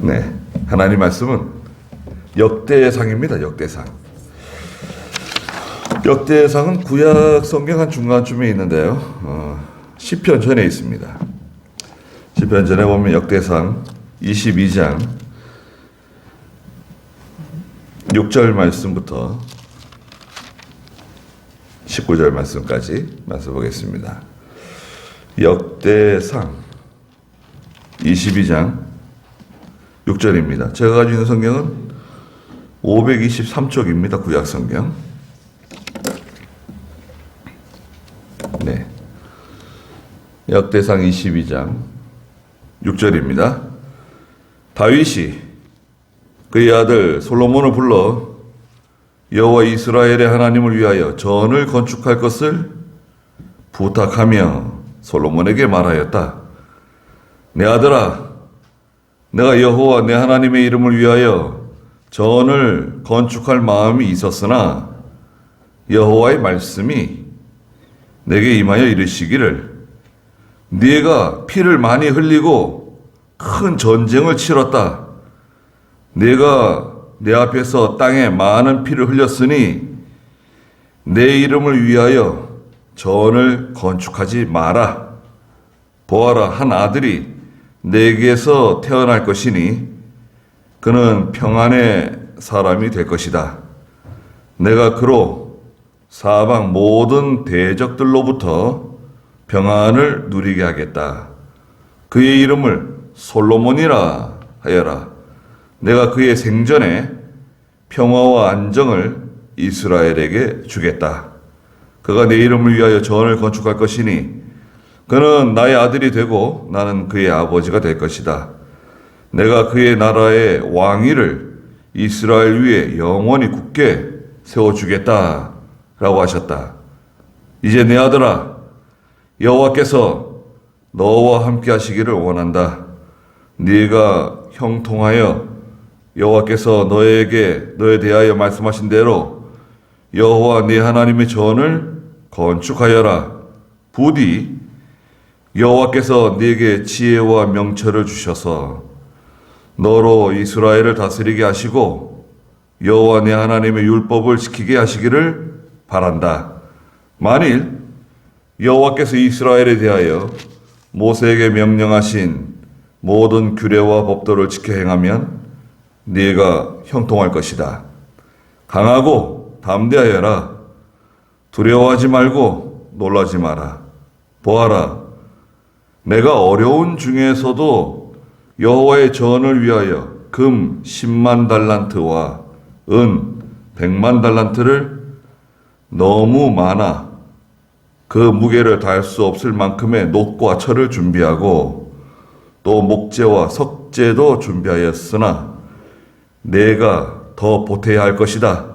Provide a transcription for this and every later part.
네, 하나님 말씀은 역대상입니다. 역대상. 역대상은 구약 성경 한 중간쯤에 있는데요. 시편 전에 있습니다. 시편 전에 보면 역대상 22장 6절 말씀부터 19절 말씀까지 말씀보겠습니다. 역대상 22장 6절입니다. 제가 가지고 있는 성경은 523쪽입니다. 구약 성경. 네. 역대상 22장 6절입니다. 다윗이 그의 아들 솔로몬을 불러 여호와 이스라엘의 하나님을 위하여 전을 건축할 것을 부탁하며 솔로몬에게 말하였다. 내 아들아, 내가 여호와 내 하나님의 이름을 위하여 전을 건축할 마음이 있었으나 여호와의 말씀이 내게 임하여 이르시기를 네가 피를 많이 흘리고 큰 전쟁을 치렀다. 네가 내 앞에서 땅에 많은 피를 흘렸으니 내 이름을 위하여 전을 건축하지 마라. 보아라, 한 아들이 내게서 태어날 것이니 그는 평안의 사람이 될 것이다. 내가 그로 사방 모든 대적들로부터 평안을 누리게 하겠다. 그의 이름을 솔로몬이라 하여라. 내가 그의 생전에 평화와 안정을 이스라엘에게 주겠다. 그가 내 이름을 위하여 전을 건축할 것이니 그는 나의 아들이 되고 나는 그의 아버지가 될 것이다. 내가 그의 나라의 왕위를 이스라엘 위에 영원히 굳게 세워주겠다 라고 하셨다. 이제 내 아들아, 여호와께서 너와 함께 하시기를 원한다. 네가 형통하여 여호와께서 너에 대하여 말씀하신 대로 여호와 네 하나님의 전을 건축하여라. 부디 여호와께서 네게 지혜와 명철을 주셔서 너로 이스라엘을 다스리게 하시고 여호와 네 하나님의 율법을 지키게 하시기를 바란다. 만일 여호와께서 이스라엘에 대하여 모세에게 명령하신 모든 규례와 법도를 지켜 행하면 네가 형통할 것이다. 강하고 담대하여라. 두려워하지 말고 놀라지 마라. 보아라, 내가 어려운 중에서도 여호와의 전을 위하여 금 10만 달란트와 은 100만 달란트를 너무 많아 그 무게를 다할 수 없을 만큼의 놋과 철을 준비하고 또 목재와 석재도 준비하였으나 내가 더 보태야 할 것이다.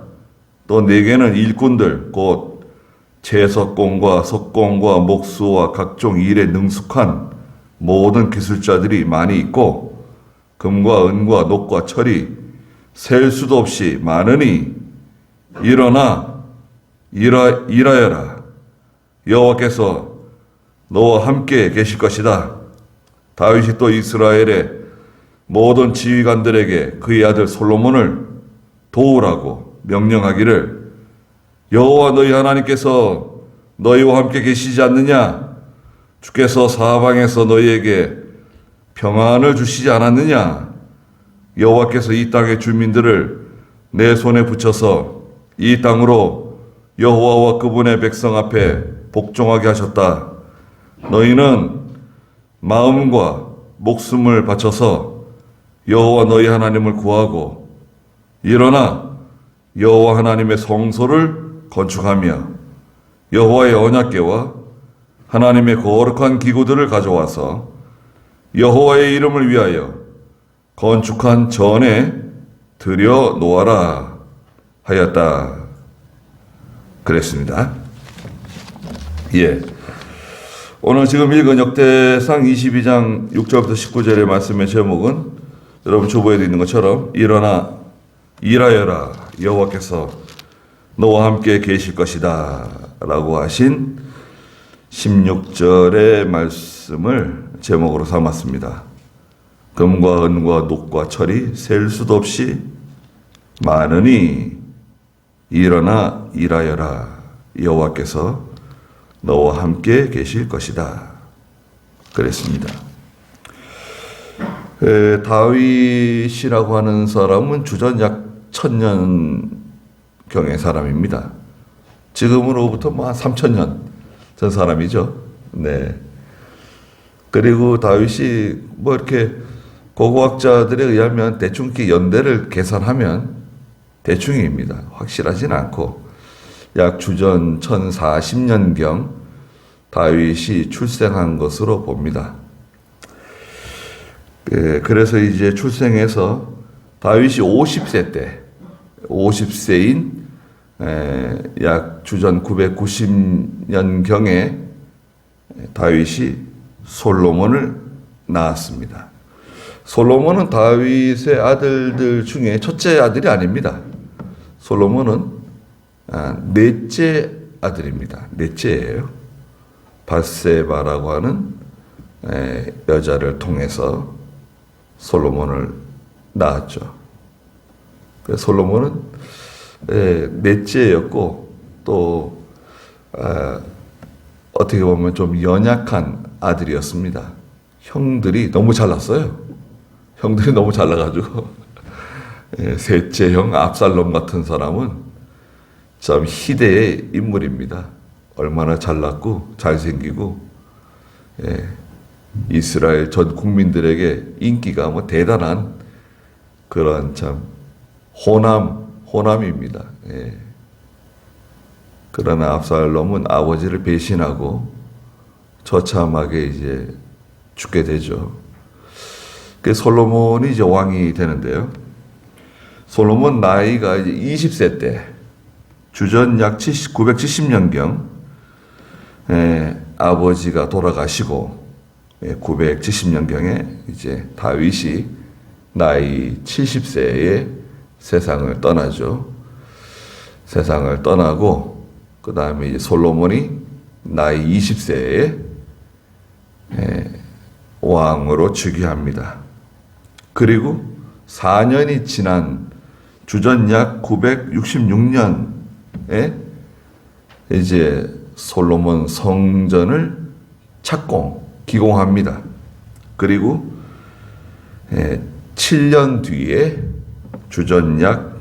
또 내게는 일꾼들 곧 채석공과 석공과 목수와 각종 일에 능숙한 모든 기술자들이 많이 있고 금과 은과 놋과 철이 셀 수도 없이 많으니 일어나 일하여라. 여호와께서 너와 함께 계실 것이다. 다윗이 또 이스라엘의 모든 지휘관들에게 그의 아들 솔로몬을 도우라고 명령하기를 여호와 너희 하나님께서 너희와 함께 계시지 않느냐? 주께서 사방에서 너희에게 평안을 주시지 않았느냐? 여호와께서 이 땅의 주민들을 내 손에 붙여서 이 땅으로 여호와와 그분의 백성 앞에 복종하게 하셨다. 너희는 마음과 목숨을 바쳐서 여호와 너희 하나님을 구하고 일어나 여호와 하나님의 성소를 건축하며 여호와의 언약궤와 하나님의 거룩한 기구들을 가져와서 여호와의 이름을 위하여 건축한 전에 들여 놓아라 하였다. 그랬습니다. 예. 오늘 지금 읽은 역대상 22장 6절부터 19절의 말씀의 제목은 여러분 주보에도 있는 것처럼 일어나 일하여라. 여호와께서 너와 함께 계실 것이다 라고 하신 16절의 말씀을 제목으로 삼았습니다. 금과 은과 녹과 철이 셀 수도 없이 많으니 일어나 일하여라. 여호와께서 너와 함께 계실 것이다. 그랬습니다. 다윗이라고 하는 사람은 주전 약 1000년경의 사람입니다. 지금으로부터 한 3000년 전 사람이죠. 네. 그리고 다윗이 이렇게 고고학자들에 의하면 대충 이렇게 연대를 계산하면 대충입니다. 확실하진 않고 약 주전 1040년경 다윗이 출생한 것으로 봅니다. 그래서 이제 출생해서 다윗이 50세 때, 50세인 약 주전 990년경에 다윗이 솔로몬을 낳았습니다. 솔로몬은 다윗의 아들들 중에 첫째 아들이 아닙니다. 솔로몬은 넷째 아들입니다. 넷째예요. 밧세바라고 하는 여자를 통해서 솔로몬을 낳았죠. 솔로몬은 넷째였고 또 어떻게 보면 좀 연약한 아들이었습니다. 형들이 너무 잘났어요. 형들이 너무 잘나가지고 셋째 형 압살롬 같은 사람은 참 희대의 인물입니다. 얼마나 잘났고 잘생기고 이스라엘 전 국민들에게 인기가 대단한 그러한 참 호남입니다. 그러나 압살롬은 아버지를 배신하고 처참하게 이제 죽게 되죠. 솔로몬이 이제 왕이 되는데요. 솔로몬 나이가 이제 20세 때 주전 약 970년경 아버지가 돌아가시고 970년경에 이제 다윗이 나이 70세에 세상을 떠나죠. 세상을 떠나고 그 다음에 이제 솔로몬이 나이 20세에 왕으로 즉위합니다. 그리고 4년이 지난 주전 약 966년에 이제 솔로몬 성전을 기공합니다. 그리고 7년 뒤에 주전 약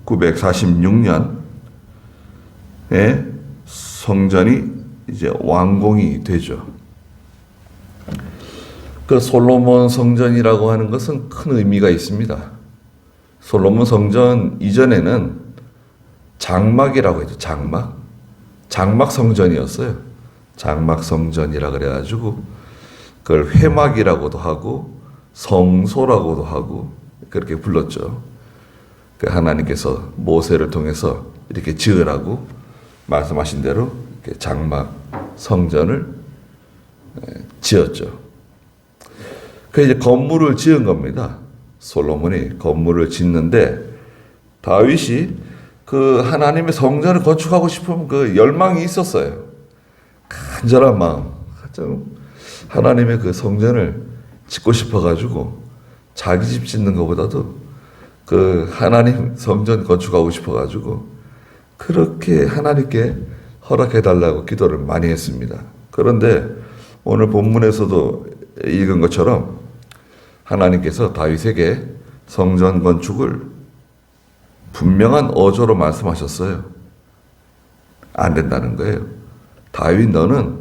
946년에 성전이 이제 완공이 되죠. 그 솔로몬 성전이라고 하는 것은 큰 의미가 있습니다. 솔로몬 성전 이전에는 장막이라고 해도 장막 성전이었어요. 장막 성전이라 그래가지고 그걸 회막이라고도 하고 성소라고도 하고 그렇게 불렀죠. 하나님께서 모세를 통해서 이렇게 지으라고 말씀하신 대로 이렇게 장막 성전을 지었죠. 그래서 이제 건물을 지은 겁니다. 솔로몬이 건물을 짓는데 다윗이 그 하나님의 성전을 건축하고 싶은 그 열망이 있었어요. 간절한 마음. 하나님의 그 성전을 짓고 싶어가지고 자기 집 짓는 것보다도 그 하나님 성전 건축하고 싶어가지고 그렇게 하나님께 허락해달라고 기도를 많이 했습니다. 그런데 오늘 본문에서도 읽은 것처럼 하나님께서 다윗에게 성전 건축을 분명한 어조로 말씀하셨어요. 안 된다는 거예요. 다윗 너는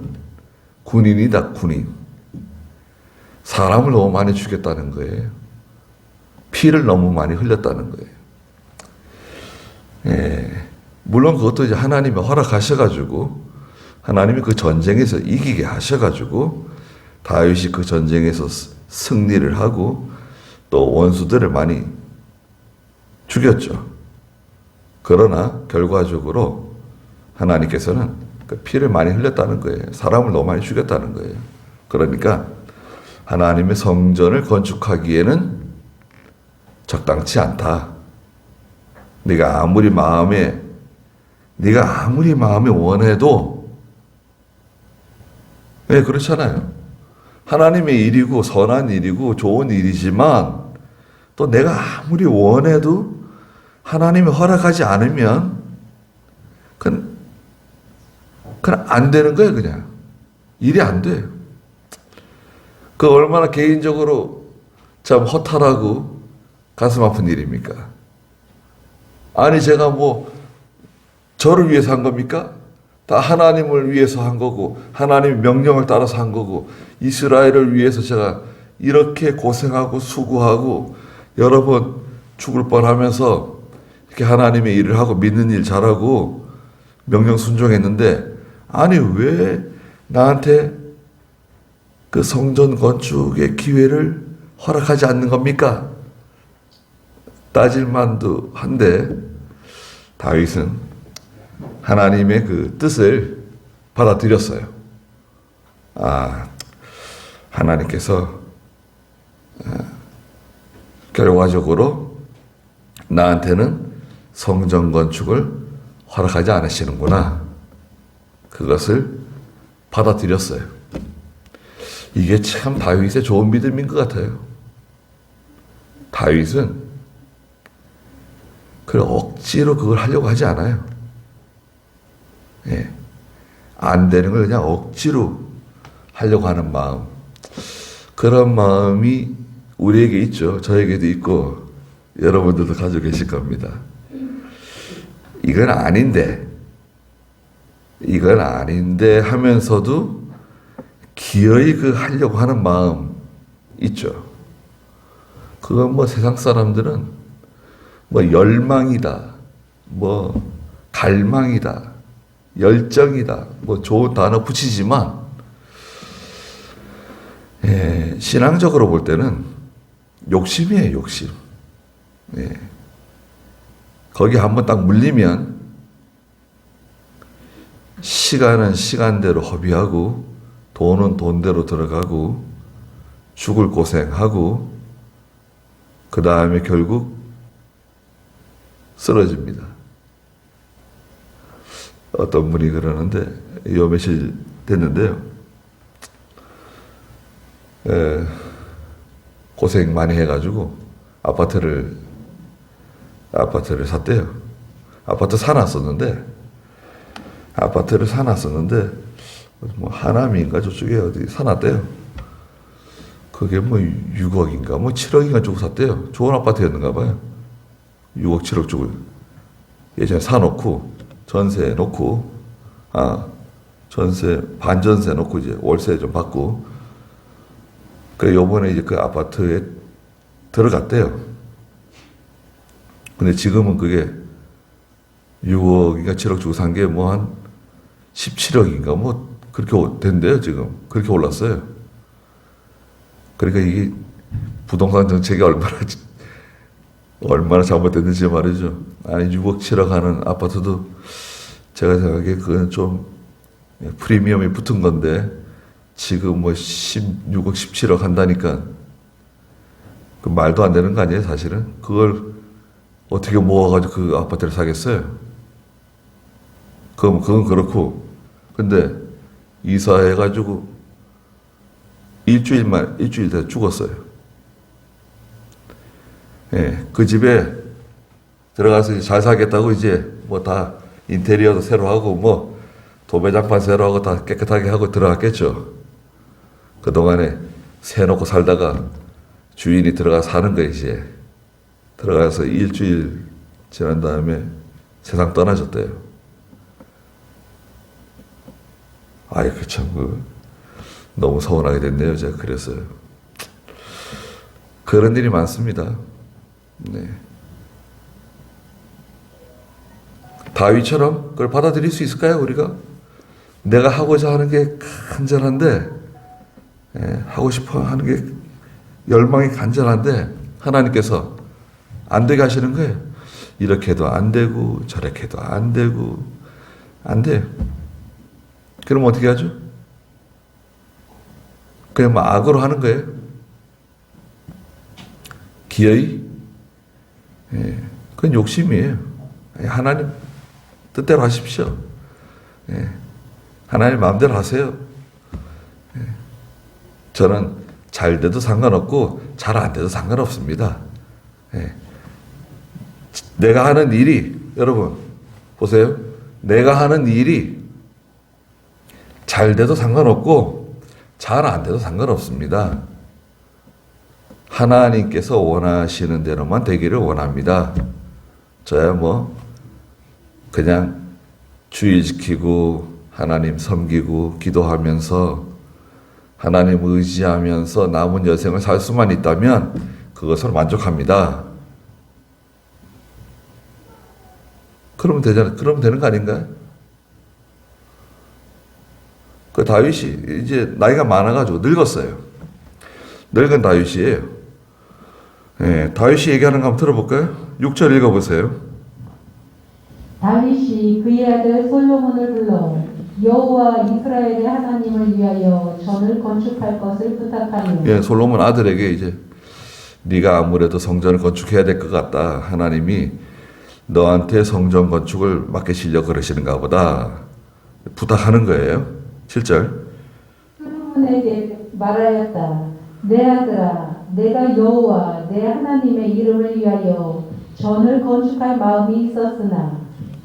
군인이다, 군인. 사람을 너무 많이 죽였다는 거예요. 피를 너무 많이 흘렸다는 거예요. 물론 그것도 이제 하나님이 허락하셔가지고 하나님이 그 전쟁에서 이기게 하셔가지고 다윗이 그 전쟁에서 승리를 하고 또 원수들을 많이 죽였죠. 그러나 결과적으로 하나님께서는 그 피를 많이 흘렸다는 거예요. 사람을 너무 많이 죽였다는 거예요. 그러니까 하나님의 성전을 건축하기에는 적당치 않다. 네가 아무리 마음에 원해도 그렇잖아요. 하나님의 일이고 선한 일이고 좋은 일이지만 또 내가 아무리 원해도 하나님이 허락하지 않으면 그냥 안 되는 거예요. 그냥 일이 안 돼요. 그 얼마나 개인적으로 참 허탈하고 가슴 아픈 일입니까? 아니 제가 뭐 저를 위해서 한 겁니까? 다 하나님을 위해서 한 거고 하나님의 명령을 따라서 한 거고 이스라엘을 위해서 제가 이렇게 고생하고 수고하고 여러 번 죽을 뻔하면서 이렇게 하나님의 일을 하고 믿는 일 잘하고 명령 순종했는데 아니 왜 나한테 그 성전 건축의 기회를 허락하지 않는 겁니까? 따질 만도 한데 다윗은 하나님의 그 뜻을 받아들였어요. 하나님께서 결과적으로 나한테는 성전 건축을 허락하지 않으시는구나. 그것을 받아들였어요. 이게 참 다윗의 좋은 믿음인 것 같아요. 다윗은 억지로 그걸 하려고 하지 않아요. 예. 안 되는 걸 그냥 억지로 하려고 하는 마음. 그런 마음이 우리에게 있죠. 저에게도 있고 여러분들도 가지고 계실 겁니다. 이건 아닌데 하면서도 기어이 그 하려고 하는 마음 있죠. 그건 뭐 세상 사람들은 뭐 열망이다, 뭐 갈망이다, 열정이다, 뭐 좋은 단어 붙이지만 신앙적으로 볼 때는 욕심이에요, 욕심. 거기 한번 딱 물리면 시간은 시간대로 허비하고 돈은 돈대로 들어가고 죽을 고생하고 그 다음에 결국 쓰러집니다. 어떤 분이 그러는데 요 며칠 됐는데요. 고생 많이 해가지고 아파트를 샀대요. 아파트를 사놨었는데 뭐 하남인가 저쪽에 어디 사놨대요. 그게 뭐 6억인가 뭐 7억인가 주고 샀대요. 좋은 아파트였는가 봐요. 6억 7억 주고 예전에 사놓고 전세 놓고 반전세 놓고 이제 월세 좀 받고 그래 요번에 이제 그 아파트에 들어갔대요. 근데 지금은 그게 6억인가 7억 주고 산 게 뭐 한 17억인가 뭐 그렇게 된대요. 지금 그렇게 올랐어요. 그러니까 이게 부동산 정책이 얼마나 잘못됐는지 말이죠. 아니 6억 7억 하는 아파트도 제가 생각하기에 그건 좀 프리미엄이 붙은 건데 지금 뭐 16억 17억 한다니까 그 말도 안 되는 거 아니에요 사실은. 그걸 어떻게 모아가지고 그 아파트를 사겠어요. 그건 그렇고 근데 이사해가지고 일주일 돼 죽었어요. 그 집에 들어가서 이제 잘 살겠다고 이제 뭐 다 인테리어도 새로 하고 뭐 도배장판 새로 하고 다 깨끗하게 하고 들어갔겠죠. 그동안에 새 놓고 살다가 주인이 들어가 사는 거예요, 이제. 들어가서 일주일 지난 다음에 세상 떠나셨대요. 아이고, 참, 너무 서운하게 됐네요. 제가 그랬어요. 그런 일이 많습니다. 네. 다윗처럼 그걸 받아들일 수 있을까요, 우리가? 내가 하고자 하는 게 간절한데, 하고 싶어 하는 게 열망이 간절한데, 하나님께서 안 되게 하시는 거예요. 이렇게 해도 안 되고, 저렇게 해도 안 되고, 안 돼요. 그럼 어떻게 하죠? 그냥 막 악으로 하는 거예요. 기어이? 그건 욕심이에요. 하나님 뜻대로 하십시오. 하나님 마음대로 하세요. 저는 잘 돼도 상관없고 잘 안 돼도 상관없습니다. 예. 내가 하는 일이, 여러분 보세요. 내가 하는 일이 잘 돼도 상관없고 잘 안 돼도 상관없습니다. 하나님께서 원하시는 대로만 되기를 원합니다. 저야 뭐 그냥 주일 지키고 하나님 섬기고 기도하면서 하나님 의지하면서 남은 여생을 살 수만 있다면 그것을 만족합니다. 그러면 되잖아요. 그러면 되는 거 아닌가요? 그 다윗이 이제 나이가 많아가지고 늙었어요. 늙은 다윗이에요. 예, 다윗이 얘기하는 거 한번 들어볼까요? 6절 읽어보세요. 다윗이 그의 아들 솔로몬을 불러 여호와 이스라엘의 하나님을 위하여 전을 건축할 것을 부탁하니. 예, 솔로몬 아들에게 이제 네가 아무래도 성전을 건축해야 될 것 같다. 하나님이 너한테 성전 건축을 맡기시려고 그러시는가 보다. 부탁하는 거예요. 7절. 솔로몬에게 말하였다. 내 아들아, 내가 여호와 내 하나님의 이름을 위하여 전을 건축할 마음이 있었으나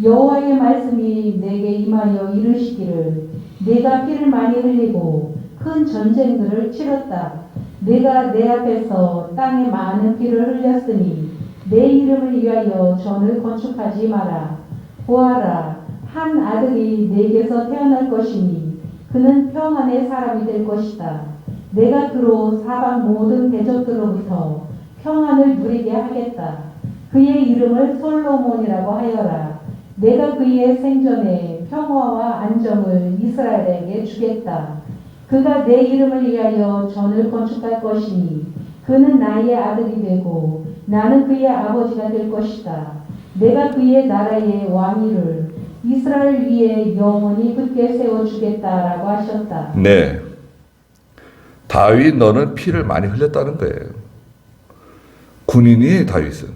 여호와의 말씀이 내게 임하여 이르시기를 내가 피를 많이 흘리고 큰 전쟁들을 치렀다. 내가 내 앞에서 땅에 많은 피를 흘렸으니 내 이름을 위하여 전을 건축하지 마라. 보아라, 한 아들이 내게서 태어날 것이니 그는 평안의 사람이 될 것이다. 내가 그로 사방 모든 대적들로부터 평안을 누리게 하겠다. 그의 이름을 솔로몬이라고 하여라. 내가 그의 생전에 평화와 안정을 이스라엘에게 주겠다. 그가 내 이름을 위하여 전을 건축할 것이니 그는 나의 아들이 되고 나는 그의 아버지가 될 것이다. 내가 그의 나라의 왕위를 이스라엘 위에 영원히 굳게 세워주겠다라고 하셨다. 네. 다윗 너는 피를 많이 흘렸다는 거예요. 군인이 다윗은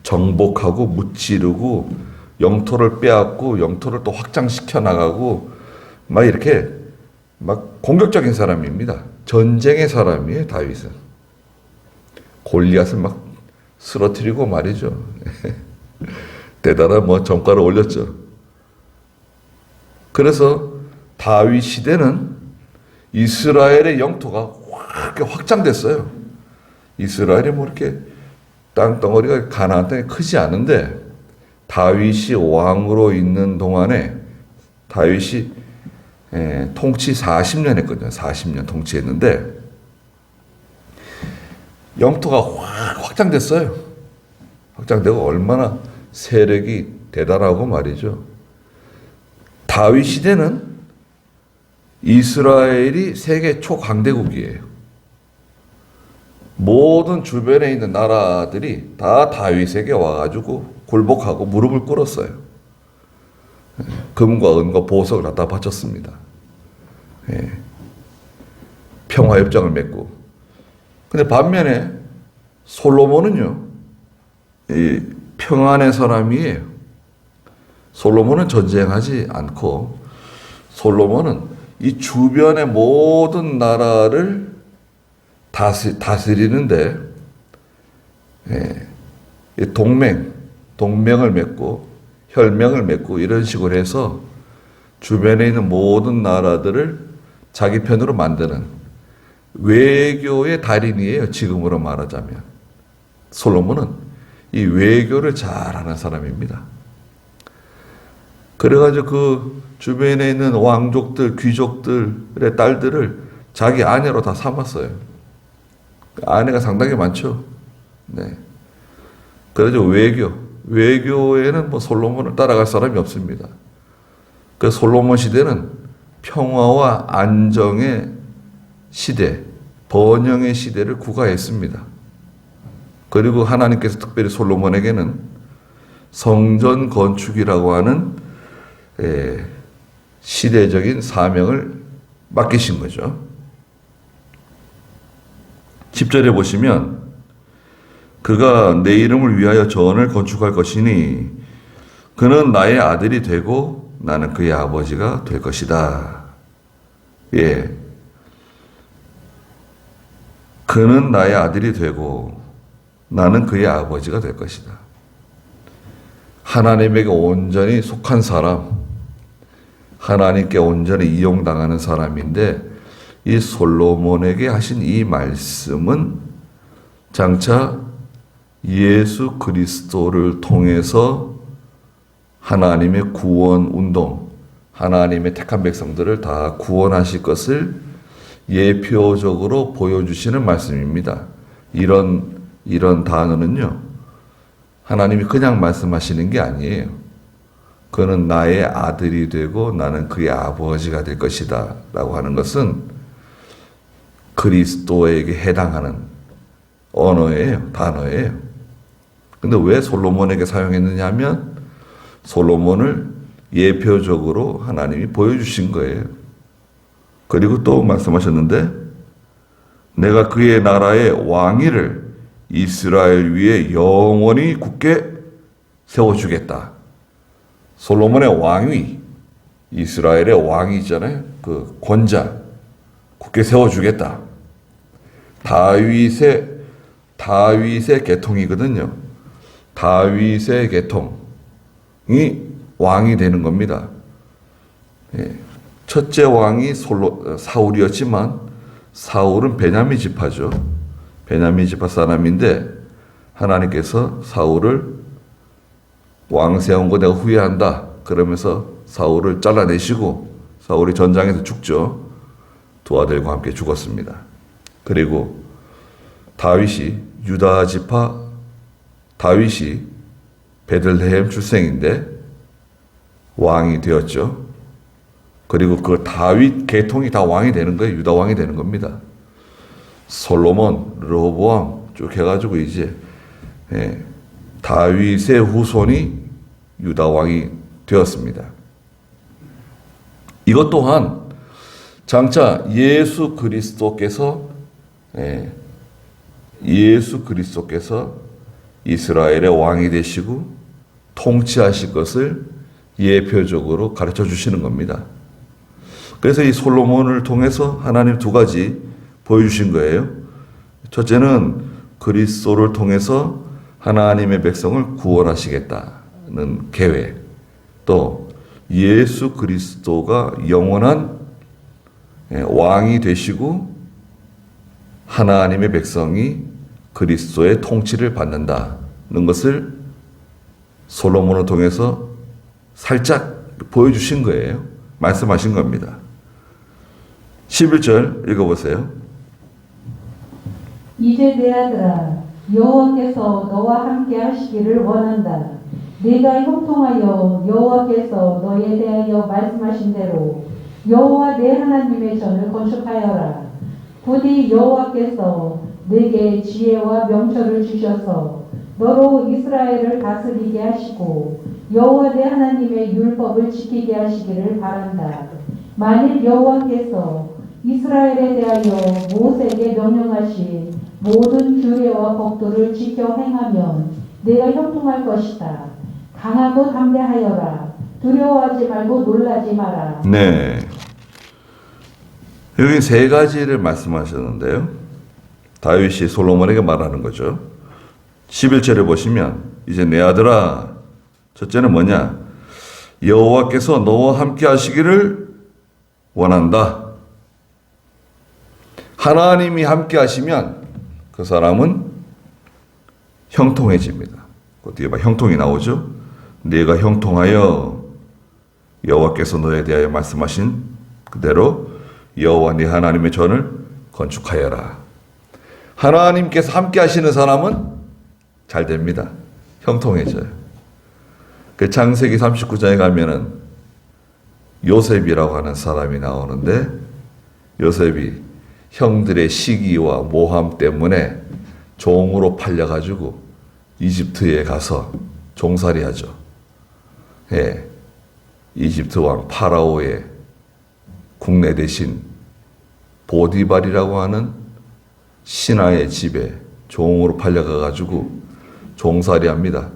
정복하고 무찌르고 영토를 빼앗고 영토를 또 확장시켜 나가고 막 이렇게 막 공격적인 사람입니다. 전쟁의 사람이에요, 다윗은. 골리앗을 막 쓰러뜨리고 말이죠. 대단한 뭐 전과를 올렸죠. 그래서 다윗 시대는 이스라엘의 영토가 확장됐어요. 이스라엘이 뭐 이렇게 땅덩어리가 가나안 땅이 크지 않은데 다윗이 왕으로 있는 동안에 다윗이 통치 40년 했거든요. 40년 통치했는데 영토가 확장됐어요. 확장되고 얼마나 세력이 대단하고 말이죠. 다윗 시대는 이스라엘이 세계 초강대국이에요. 모든 주변에 있는 나라들이 다 다윗에게 와가지고 굴복하고 무릎을 꿇었어요. 금과 은과 보석을 갖다 바쳤습니다. 예. 평화협정을 맺고. 근데 반면에 솔로몬은요, 이 평안의 사람이에요. 솔로몬은 전쟁하지 않고 솔로몬은 이 주변의 모든 나라를 다스리는데 동맹을 맺고 혈맹을 맺고 이런 식으로 해서 주변에 있는 모든 나라들을 자기 편으로 만드는 외교의 달인이에요. 지금으로 말하자면 솔로몬은 이 외교를 잘하는 사람입니다. 그래가지고 그 주변에 있는 왕족들, 귀족들의 딸들을 자기 아내로 다 삼았어요. 아내가 상당히 많죠. 네. 그래서 외교에는 뭐 솔로몬을 따라갈 사람이 없습니다. 그 솔로몬 시대는 평화와 안정의 시대, 번영의 시대를 구가했습니다. 그리고 하나님께서 특별히 솔로몬에게는 성전 건축이라고 하는 시대적인 사명을 맡기신 거죠. 10절에 보시면 그가 내 이름을 위하여 전을 건축할 것이니 그는 나의 아들이 되고 나는 그의 아버지가 될 것이다. 예. 그는 나의 아들이 되고 나는 그의 아버지가 될 것이다. 하나님에게 온전히 속한 사람, 하나님께 온전히 이용당하는 사람인데 이 솔로몬에게 하신 이 말씀은 장차 예수 그리스도를 통해서 하나님의 구원 운동, 하나님의 택한 백성들을 다 구원하실 것을 예표적으로 보여주시는 말씀입니다. 이런 단어는요, 하나님이 그냥 말씀하시는 게 아니에요. 그는 나의 아들이 되고 나는 그의 아버지가 될 것이다 라고 하는 것은 그리스도에게 해당하는 언어예요. 단어예요. 근데 왜 솔로몬에게 사용했느냐 하면 솔로몬을 예표적으로 하나님이 보여주신 거예요. 그리고 또 말씀하셨는데 내가 그의 나라의 왕위를 이스라엘 위에 영원히 굳게 세워주겠다. 솔로몬의 왕위, 이스라엘의 왕이잖아요. 그 권자, 굳게 세워주겠다. 다윗의 계통이거든요. 다윗의 계통이 왕이 되는 겁니다. 예. 첫째 왕이 사울이었지만 사울은 베냐민 지파죠. 베냐민 지파 사람인데 하나님께서 사울을 왕 세운 거 내가 후회한다. 그러면서 사울을 잘라내시고 사울이 전장에서 죽죠. 두 아들과 함께 죽었습니다. 그리고 다윗이 유다 지파 다윗이 베들레헴 출생인데 왕이 되었죠. 그리고 그 다윗 계통이 다 왕이 되는 거예요. 유다 왕이 되는 겁니다. 솔로몬, 르호보암 쭉 해가지고 이제 다윗의 후손이 유다 왕이 되었습니다. 이것 또한 장차 예수 그리스도께서 이스라엘의 왕이 되시고 통치하실 것을 예표적으로 가르쳐 주시는 겁니다. 그래서 이 솔로몬을 통해서 하나님 두 가지 보여주신 거예요. 첫째는 그리스도를 통해서 하나님의 백성을 구원하시겠다는 계획. 또 예수 그리스도가 영원한 왕이 되시고 하나님의 백성이 그리스도의 통치를 받는다는 것을 솔로몬을 통해서 살짝 보여주신 거예요. 말씀하신 겁니다. 11절 읽어보세요. 이제 내 아들아 여호와께서 너와 함께 하시기를 원한다. 네가 형통하여 여호와께서 너에 대하여 말씀하신 대로 여호와 내 하나님의 전을 건축하여라. 부디 여호와께서 내게 지혜와 명철을 주셔서 너로 이스라엘을 다스리게 하시고 여호와 내 하나님의 율법을 지키게 하시기를 바란다. 만일 여호와께서 이스라엘에 대하여 모세에게 명령하신 모든 규례와 법도를 지켜 행하면 내가 형통할 것이다. 강하고 담대하여라. 두려워하지 말고 놀라지 마라. 네. 여기 세 가지를 말씀하셨는데요. 다윗이 솔로몬에게 말하는 거죠. 11절에 보시면 이제 내 아들아, 첫째는 뭐냐? 여호와께서 너와 함께 하시기를 원한다. 하나님이 함께 하시면 그 사람은 형통해집니다. 그 뒤에 형통이 나오죠. 네가 형통하여 여호와께서 너에 대하여 말씀하신 그대로 여호와 네 하나님의 전을 건축하여라. 하나님께서 함께 하시는 사람은 잘 됩니다. 형통해져요. 그 창세기 39장에 가면은 요셉이라고 하는 사람이 나오는데 요셉이 형들의 시기와 모함 때문에 종으로 팔려가지고 이집트에 가서 종살이 하죠. 예, 이집트 왕 파라오의 국내 대신 보디발이라고 하는 신하의 집에 종으로 팔려가가지고 종살이 합니다.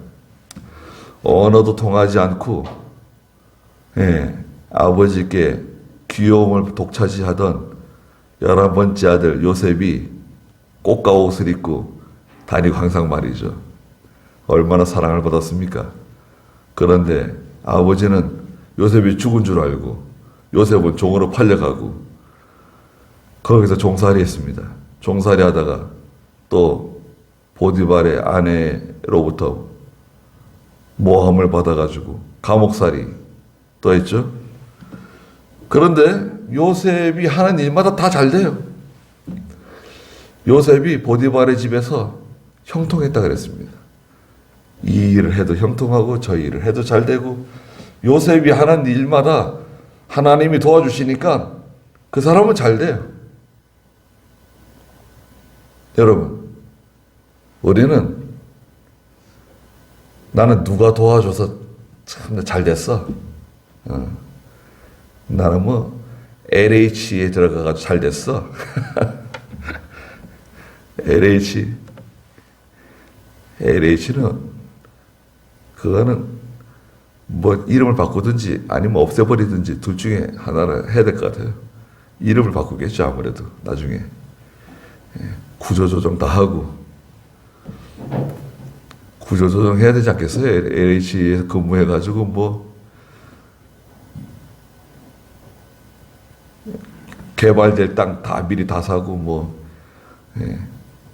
언어도 통하지 않고 아버지께 귀여움을 독차지하던 11번째 아들 요셉이 꽃과 옷을 입고 다니고 항상 말이죠. 얼마나 사랑을 받았습니까? 그런데 아버지는 요셉이 죽은 줄 알고 요셉은 종으로 팔려가고 거기서 종살이 했습니다. 종살이 하다가 또 보디발의 아내로부터 모함을 받아가지고 감옥살이 또 했죠. 그런데 요셉이 하는 일마다 다 잘 돼요. 요셉이 보디발의 집에서 형통했다 그랬습니다. 이 일을 해도 형통하고 저 일을 해도 잘 되고 요셉이 하는 일마다 하나님이 도와주시니까 그 사람은 잘 돼요. 여러분, 우리는 나는 누가 도와줘서 참 잘 됐어. 나는 뭐 LH에 들어가가지고 잘 됐어. LH는 그거는 뭐 이름을 바꾸든지 아니면 없애버리든지 둘 중에 하나를 해야 될 것 같아요. 이름을 바꾸겠죠, 아무래도 나중에. 구조조정 다 하고 구조조정 해야 되지 않겠어요? LH에서 근무해가지고 뭐 개발될 땅 다 미리 다 사고 뭐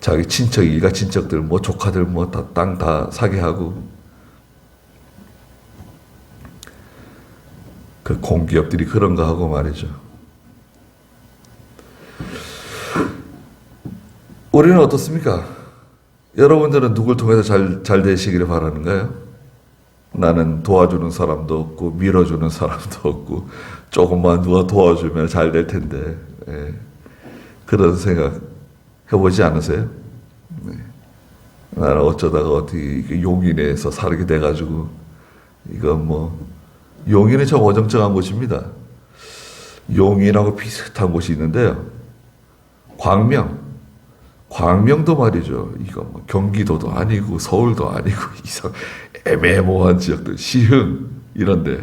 자기 친척 일가 친척들 뭐 조카들 뭐 다 땅 다 사게 하고 그 공기업들이 그런 거 하고 말이죠. 우리는 어떻습니까? 여러분들은 누굴 통해서 잘 되시기를 바라는가요? 나는 도와주는 사람도 없고 밀어주는 사람도 없고 조금만 누가 도와주면 잘 될 텐데 그런 생각 해보지 않으세요? 나는 어쩌다가 어떻게 용인에서 살게 돼가지고 이건 뭐 용인은 참 어정쩡한 곳입니다. 용인하고 비슷한 곳이 있는데요. 광명도 말이죠. 이거 뭐 경기도도 아니고 서울도 아니고 애매모호한 지역들, 시흥 이런데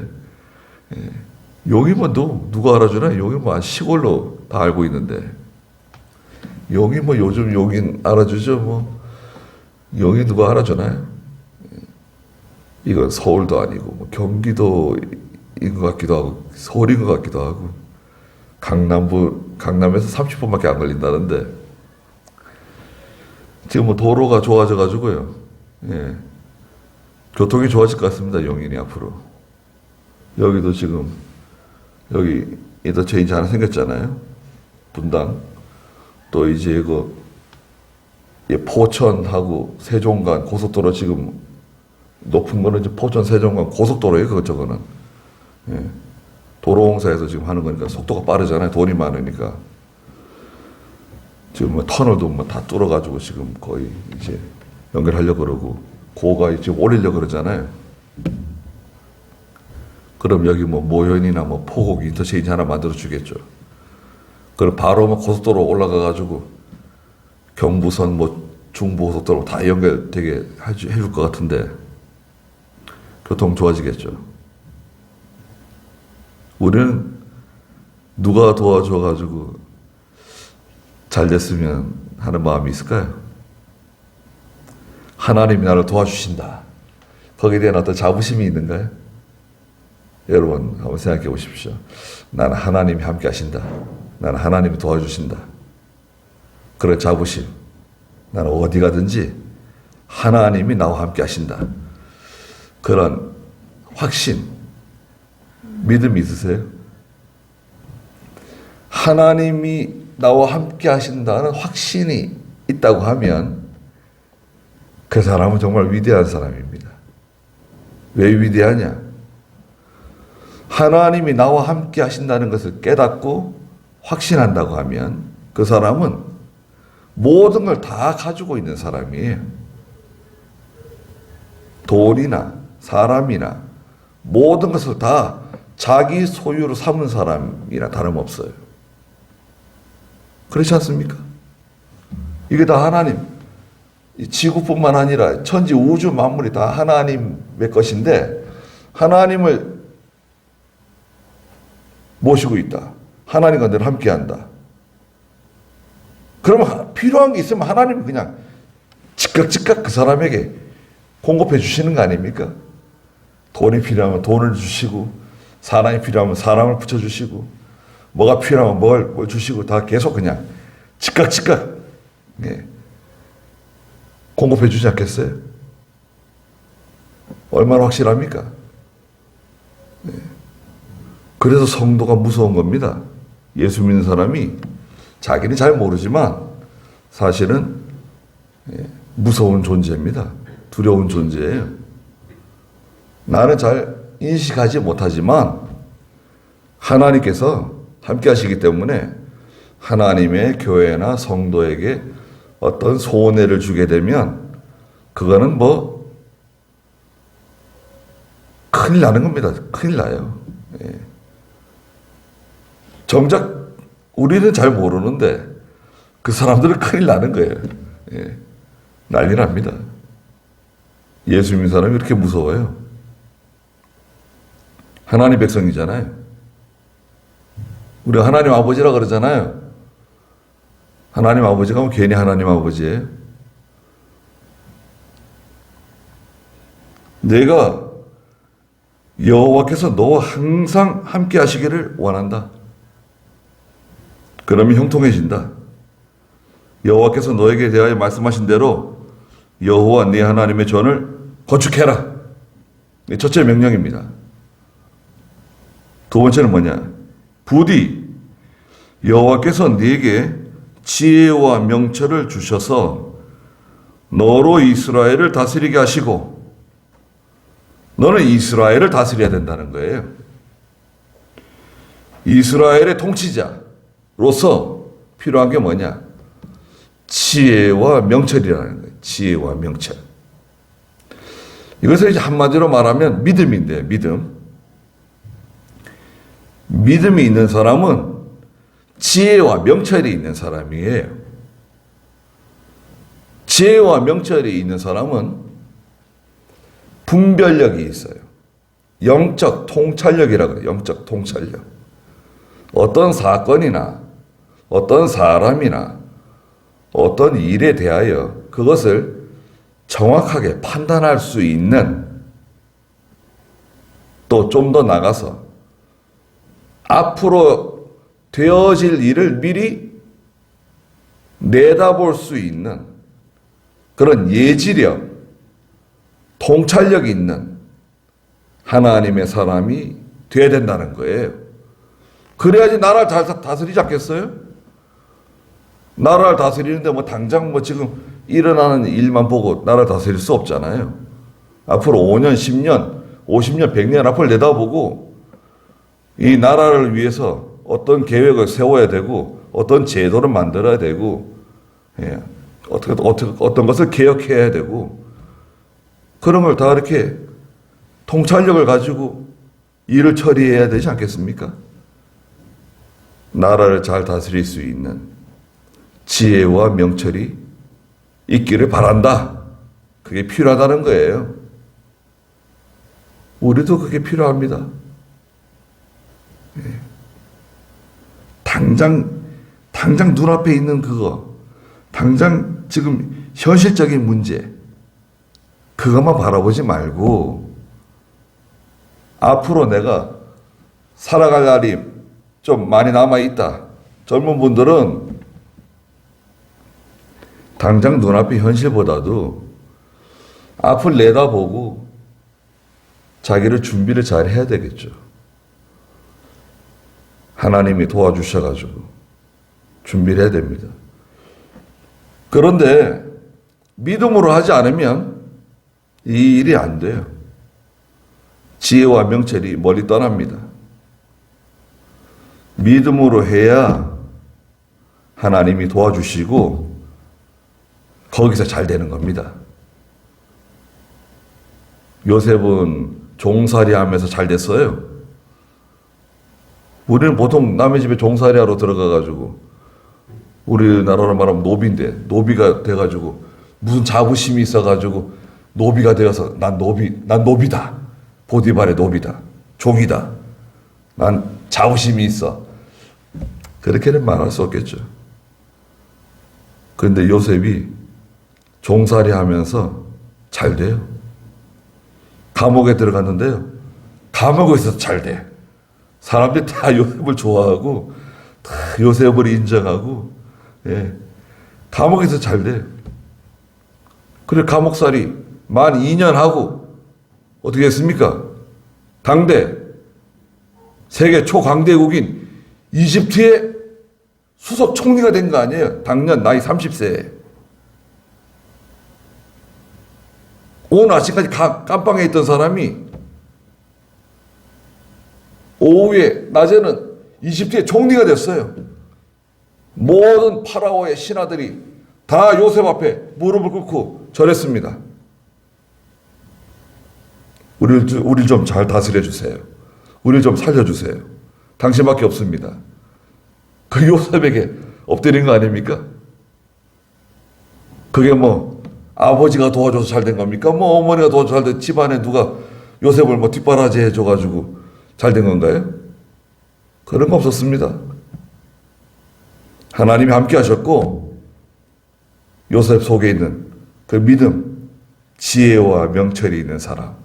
용인은 누가 알아주나? 용인 뭐 시골로 다 알고 있는데 용인 뭐 요즘 용인 알아주죠. 뭐 용인 누가 알아주나요? 이건 서울도 아니고 뭐 경기도인 것 같기도 하고 서울인 것 같기도 하고 강남에서 30분밖에 안 걸린다는데 지금 뭐 도로가 좋아져 가지고요. 교통이 좋아질 것 같습니다. 용인이 앞으로. 여기도 지금 여기 인터체인지 하나 생겼잖아요. 분당. 또 이제 포천하고 세종간 고속도로 지금 높은 거는 이제 포천 세종간 고속도로예요. 저거는. 도로공사에서 지금 하는 거니까 속도가 빠르잖아요. 돈이 많으니까. 지금 뭐 터널도 뭐 다 뚫어가지고 지금 거의 이제 연결하려고 그러고 고가 지금 올리려고 그러잖아요. 그럼 여기 뭐 모현이나 뭐 포곡 인터체인지 하나 만들어 주겠죠. 그럼 바로 뭐 고속도로 올라가가지고 경부선 뭐 중부고속도로 다 연결되게 해줄 것 같은데 교통 좋아지겠죠. 우리는 누가 도와줘가지고 잘 됐으면 하는 마음이 있을까요? 하나님이 나를 도와주신다. 거기에 대한 어떤 자부심이 있는가요? 여러분 한번 생각해 보십시오. 나는 하나님이 함께 하신다. 나는 하나님이 도와주신다. 그런 자부심. 나는 어디 가든지 하나님이 나와 함께 하신다. 그런 확신, 믿음이 있으세요? 하나님이 나와 함께 하신다는 확신이 있다고 하면 그 사람은 정말 위대한 사람입니다. 왜 위대하냐? 하나님이 나와 함께 하신다는 것을 깨닫고 확신한다고 하면 그 사람은 모든 걸 다 가지고 있는 사람이에요. 돈이나 사람이나 모든 것을 다 자기 소유로 삼은 사람이나 다름없어요. 그렇지 않습니까? 이게 다 하나님, 지구뿐만 아니라 천지 우주 만물이 다 하나님의 것인데 하나님을 모시고 있다. 하나님과 늘 함께한다. 그러면 필요한 게 있으면 하나님은 그냥 즉각 그 사람에게 공급해 주시는 거 아닙니까? 돈이 필요하면 돈을 주시고, 사람이 필요하면 사람을 붙여주시고, 뭐가 필요하면 뭘 주시고, 다 계속 그냥 즉각 예, 공급해 주지 않겠어요? 얼마나 확실합니까? 네. 그래서 성도가 무서운 겁니다. 예수 믿는 사람이 자기는 잘 모르지만 사실은 무서운 존재입니다. 두려운 존재예요. 나는 잘 인식하지 못하지만 하나님께서 함께 하시기 때문에 하나님의 교회나 성도에게 어떤 소원을 주게 되면 그거는 뭐 큰일 나는 겁니다. 큰일 나요. 예. 정작 우리는 잘 모르는데 그 사람들은 큰일 나는 거예요. 예. 난리 납니다. 예수 믿는 사람이 이렇게 무서워요. 하나님 백성이잖아요. 우리가 하나님 아버지라 그러잖아요. 하나님 아버지가 뭐 괜히 하나님 아버지예요. 내가 여호와께서 너와 항상 함께 하시기를 원한다. 그러면 형통해진다. 여호와께서 너에게 대하여 말씀하신 대로 여호와 네 하나님의 전을 건축해라. 첫째 명령입니다. 두 번째는 뭐냐? 부디 여호와께서 네게 지혜와 명철을 주셔서 너로 이스라엘을 다스리게 하시고, 너는 이스라엘을 다스려야 된다는 거예요. 이스라엘의 통치자로서 필요한 게 뭐냐? 지혜와 명철이라는 거예요. 지혜와 명철. 이것을 이제 한마디로 말하면 믿음인데, 믿음. 믿음이 있는 사람은 지혜와 명철이 있는 사람이에요. 지혜와 명철이 있는 사람은 분별력이 있어요. 영적 통찰력이라고 해요. 영적 통찰력. 어떤 사건이나 어떤 사람이나 어떤 일에 대하여 그것을 정확하게 판단할 수 있는, 또 좀 더 나가서 앞으로 되어질 일을 미리 내다볼 수 있는 그런 예지력, 통찰력이 있는 하나님의 사람이 되어야 된다는 거예요. 그래야지 나라를 다스리지 않겠어요? 나라를 다스리는데 뭐 당장 뭐 지금 일어나는 일만 보고 나라를 다스릴 수 없잖아요. 앞으로 5년, 10년, 50년, 100년 앞을 내다보고 이 나라를 위해서 어떤 계획을 세워야 되고 어떤 제도를 만들어야 되고, 예, 어떤 것을 개혁해야 되고, 그런 걸 다 이렇게 통찰력을 가지고 일을 처리해야 되지 않겠습니까? 나라를 잘 다스릴 수 있는 지혜와 명철이 있기를 바란다. 그게 필요하다는 거예요. 우리도 그게 필요합니다. 예. 당장 눈앞에 있는 그거, 당장 지금 현실적인 문제, 그것만 바라보지 말고 앞으로 내가 살아갈 날이 좀 많이 남아있다. 젊은 분들은 당장 눈앞의 현실보다도 앞을 내다보고 자기를 준비를 잘 해야 되겠죠. 하나님이 도와주셔가지고 준비를 해야 됩니다. 그런데 믿음으로 하지 않으면 이 일이 안 돼요. 지혜와 명철이 멀리 떠납니다. 믿음으로 해야 하나님이 도와주시고 거기서 잘 되는 겁니다. 요셉은 종살이 하면서 잘 됐어요. 우리는 보통 남의 집에 종살이 하러 들어가가지고, 우리나라로 말하면 노비인데, 노비가 돼가지고 무슨 자부심이 있어가지고 노비가 되어서 난 노비다. 보디발의 노비다. 종이다. 난 자부심이 있어. 그렇게는 말할 수 없겠죠. 그런데 요셉이 종살이 하면서 잘 돼요. 감옥에 들어갔는데요. 감옥에서 잘 돼. 사람들이 다 요셉을 좋아하고, 다 요셉을 인정하고, 예. 감옥에서 잘 돼. 그래, 감옥살이 만 2년 하고, 어떻게 했습니까? 당대, 세계 초강대국인 이집트의 수석 총리가 된 거 아니에요? 당년 나이 30세에. 오늘 아침까지 깜빵에 있던 사람이 오후에, 낮에는 이집트의 총리가 됐어요. 모든 파라오의 신하들이 다 요셉 앞에 무릎을 꿇고 절했습니다. 우리를 좀 잘 다스려 주세요. 우리를 좀 살려주세요. 당신밖에 없습니다. 그 요셉에게 엎드린 거 아닙니까? 그게 뭐 아버지가 도와줘서 잘 된 겁니까? 뭐 어머니가 도와줘서 잘 된, 집안에 누가 요셉을 뭐 뒷바라지 해줘가지고 잘 된 건가요? 그런 거 없었습니다. 하나님이 함께 하셨고, 요셉 속에 있는 그 믿음, 지혜와 명철이 있는 사람,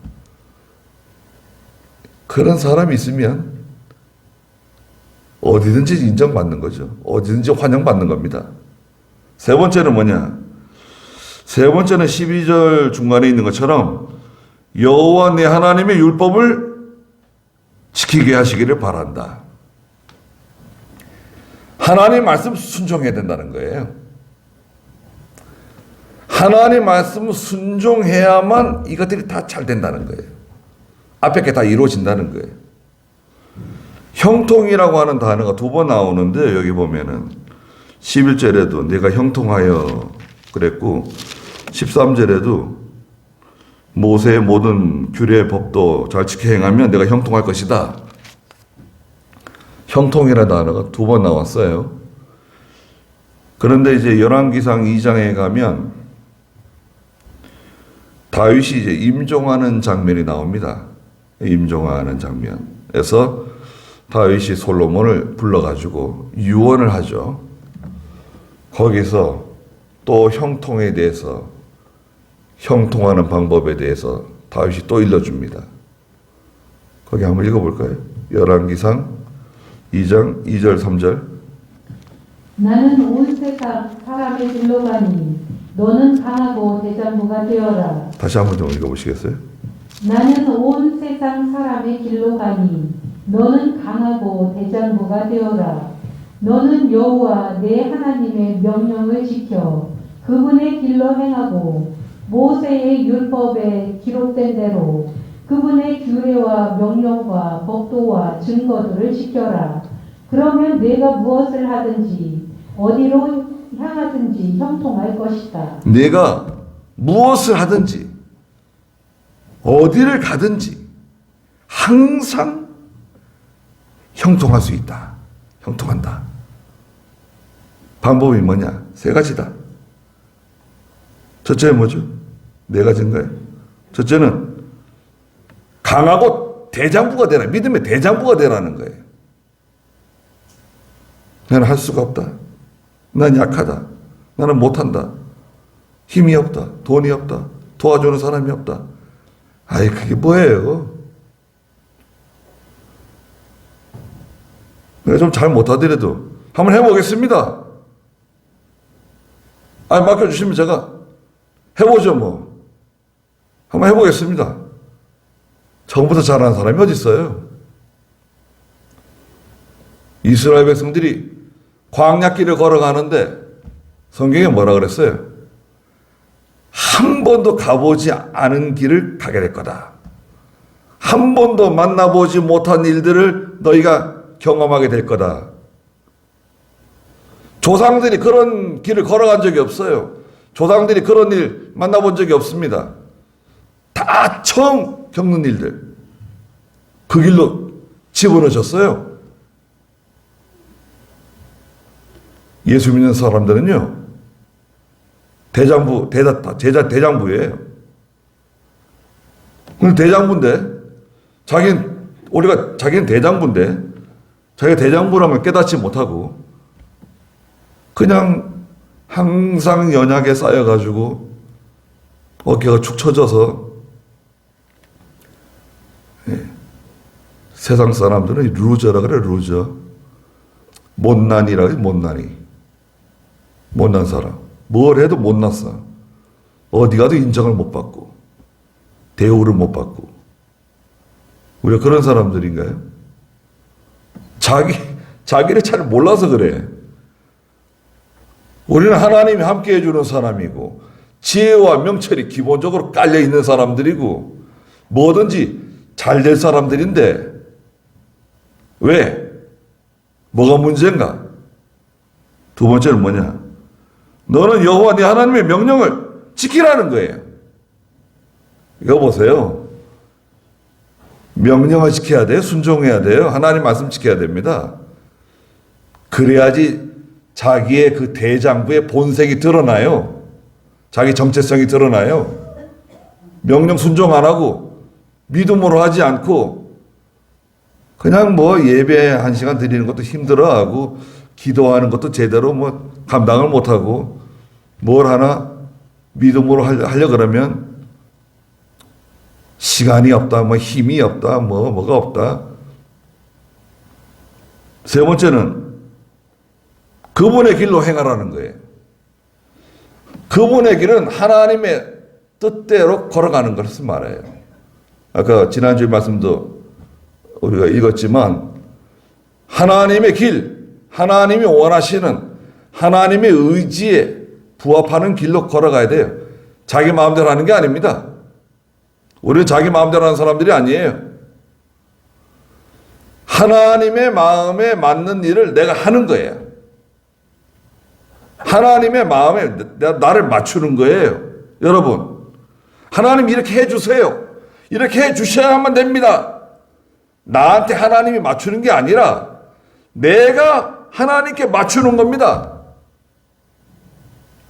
그런 사람이 있으면 어디든지 인정받는 거죠. 어디든지 환영받는 겁니다. 세 번째는 뭐냐? 세 번째는 12절 중간에 있는 것처럼 여호와 내 하나님의 율법을 지키게 하시기를 바란다. 하나님 말씀 순종해야 된다는 거예요. 하나님 말씀 순종해야만 이것들이 다 잘 된다는 거예요. 앞에 게 다 이루어진다는 거예요. 형통이라고 하는 단어가 두 번 나오는데, 여기 보면은 11절에도 내가 형통하여 그랬고, 13절에도 모세의 모든 규례 법도 잘 지켜 행하면 내가 형통할 것이다. 형통이라는 단어가 두 번 나왔어요. 그런데 이제 열왕기상 2장에 가면 다윗이 이제 임종하는 장면이 나옵니다. 임종하는 장면에서 다윗이 솔로몬을 불러가지고 유언을 하죠. 거기서 또 형통에 대해서, 형통하는 방법에 대해서 다윗이 또 일러줍니다. 거기 한번 읽어볼까요? 열왕기상 2장 2절 3절. 나는 온 세상 사람의 길로 가니 너는 강하고 대장부가 되어라. 다시 한번 좀 읽어보시겠어요? 나는 온 세상 사람의 길로 가니 너는 강하고 대장부가 되어라. 너는 여호와 내 하나님의 명령을 지켜 그분의 길로 행하고 모세의 율법에 기록된 대로 그분의 규례와 명령과 법도와 증거들을 지켜라. 그러면 내가 무엇을 하든지 어디로 향하든지 형통할 것이다. 내가 무엇을 하든지 어디를 가든지 항상 형통할 수 있다. 형통한다. 방법이 뭐냐? 세 가지다. 첫째는 뭐죠? 네 가지인가요? 첫째는 강하고 대장부가 되라. 믿음의 대장부가 되라는 거예요. 나는 할 수가 없다. 난 약하다. 나는 못한다. 힘이 없다. 돈이 없다. 도와주는 사람이 없다. 아이, 그게 뭐예요? 내가 좀 잘 못하더라도 한번 해보겠습니다. 아니, 맡겨주시면 제가 해보죠, 뭐. 한번 해보겠습니다. 처음부터 잘하는 사람이 어디 있어요? 이스라엘 백성들이 광야길을 걸어가는데 성경에 뭐라 그랬어요? 한 번도 가보지 않은 길을 가게 될 거다. 한 번도 만나보지 못한 일들을 너희가 경험하게 될 거다. 조상들이 그런 길을 걸어간 적이 없어요. 조상들이 그런 일 만나본 적이 없습니다. 다 처음 겪는 일들. 그 길로 집어넣으셨어요. 예수 믿는 사람들은요, 대장부예요. 근데 대장부인데, 자기는 대장부인데, 자기가 대장부라면 깨닫지 못하고, 그냥 항상 연약에 쌓여가지고 어깨가 축 처져서 세상 사람들은 루저라 그래, 루저. 못난이라 그래, 못난이. 못난 사람. 뭘 해도 못났어. 어디 가도 인정을 못 받고 대우를 못 받고. 우리가 그런 사람들인가요? 자기를 잘 몰라서 그래. 우리는 하나님이 함께 해주는 사람이고 지혜와 명철이 기본적으로 깔려있는 사람들이고 뭐든지 잘 될 사람들인데 왜? 뭐가 문제인가? 두 번째는 뭐냐? 너는 여호와 네 하나님의 명령을 지키라는 거예요. 이거 보세요. 명령을 지켜야 돼요. 순종해야 돼요. 하나님 말씀 지켜야 됩니다. 그래야지 자기의 그 대장부의 본색이 드러나요. 자기 정체성이 드러나요. 명령 순종 안 하고 믿음으로 하지 않고 그냥 뭐 예배 1시간 드리는 것도 힘들어하고 기도하는 것도 제대로 뭐 감당을 못하고 뭘 하나 믿음으로 하려 그러면 시간이 없다, 뭐 힘이 없다, 뭐가 없다. 세 번째는 그분의 길로 행하라는 거예요. 그분의 길은 하나님의 뜻대로 걸어가는 것을 말해요. 아까 지난주에 말씀도 우리가 읽었지만 하나님의 길, 하나님이 원하시는 하나님의 의지에 부합하는 길로 걸어가야 돼요. 자기 마음대로 하는 게 아닙니다. 우리는 자기 마음대로 하는 사람들이 아니에요. 하나님의 마음에 맞는 일을 내가 하는 거예요. 하나님의 마음에 나를 맞추는 거예요. 여러분, 하나님 이렇게 해주세요. 이렇게 해주셔야만 됩니다. 나한테 하나님이 맞추는 게 아니라 내가 하나님께 맞추는 겁니다.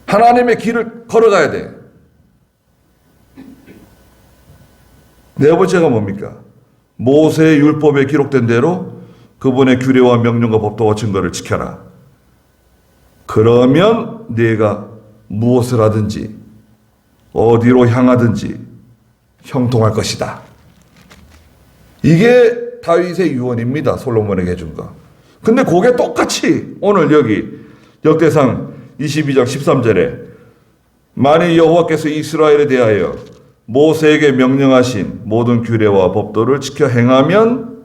하나님의 길을 걸어가야 돼. 네 번째가 뭡니까? 모세의 율법에 기록된 대로 그분의 규례와 명령과 법도와 증거를 지켜라. 그러면 네가 무엇을 하든지 어디로 향하든지 형통할 것이다. 이게 다윗의 유언입니다. 솔로몬에게 해준 거. 근데 그게 똑같이 오늘 여기 역대상 22장 13절에 만일 여호와께서 이스라엘에 대하여 모세에게 명령하신 모든 규례와 법도를 지켜 행하면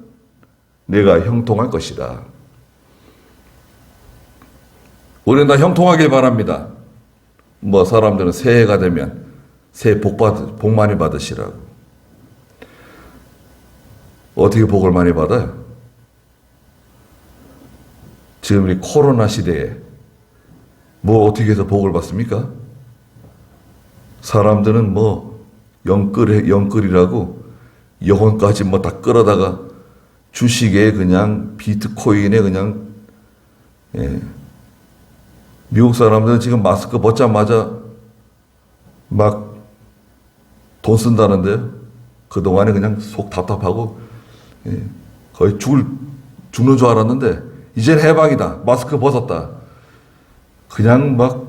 내가 형통할 것이다. 우리는 다 형통하길 바랍니다. 뭐 사람들은 새해가 되면 새해 복 많이 받으시라고. 어떻게 복을 많이 받아요? 지금 우리 코로나 시대에 뭐 어떻게 해서 복을 받습니까? 사람들은 뭐 영끌이라고 영혼까지 뭐 다 끌어다가 주식에 그냥 비트코인에 그냥 미국 사람들은 지금 마스크 벗자마자 막 돈 쓴다는데요. 그동안에 그냥 속 답답하고 거의 죽는 줄 알았는데 이젠 해방이다. 마스크 벗었다. 그냥 막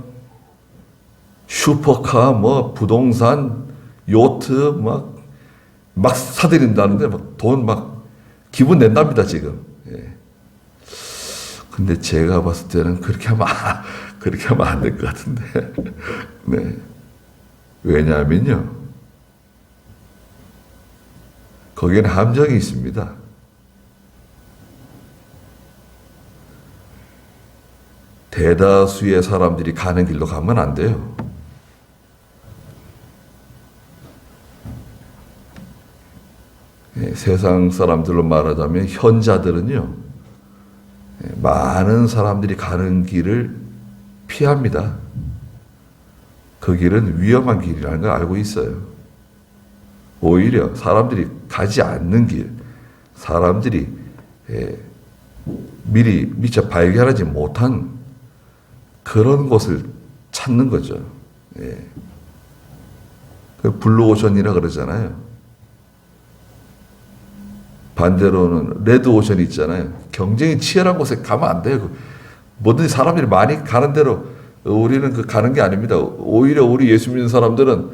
슈퍼카, 뭐 부동산, 요트 막 사들인다는데 막 돈 막 기분 낸답니다 지금. 근데 제가 봤을 때는 그렇게 하면 안 될 것 같은데. 네. 왜냐하면요. 거기에는 함정이 있습니다. 대다수의 사람들이 가는 길로 가면 안 돼요. 세상 사람들로 말하자면 현자들은요. 많은 사람들이 가는 길을 피합니다. 그 길은 위험한 길이라는 걸 알고 있어요. 오히려 사람들이 가지 않는 길, 사람들이 미처 발견하지 못한 그런 곳을 찾는 거죠. 그 블루오션이라 그러잖아요. 반대로는 레드오션이 있잖아요. 경쟁이 치열한 곳에 가면 안 돼요. 뭐든지 사람들이 많이 가는 대로 우리는 그 가는 게 아닙니다. 오히려 우리 예수 믿는 사람들은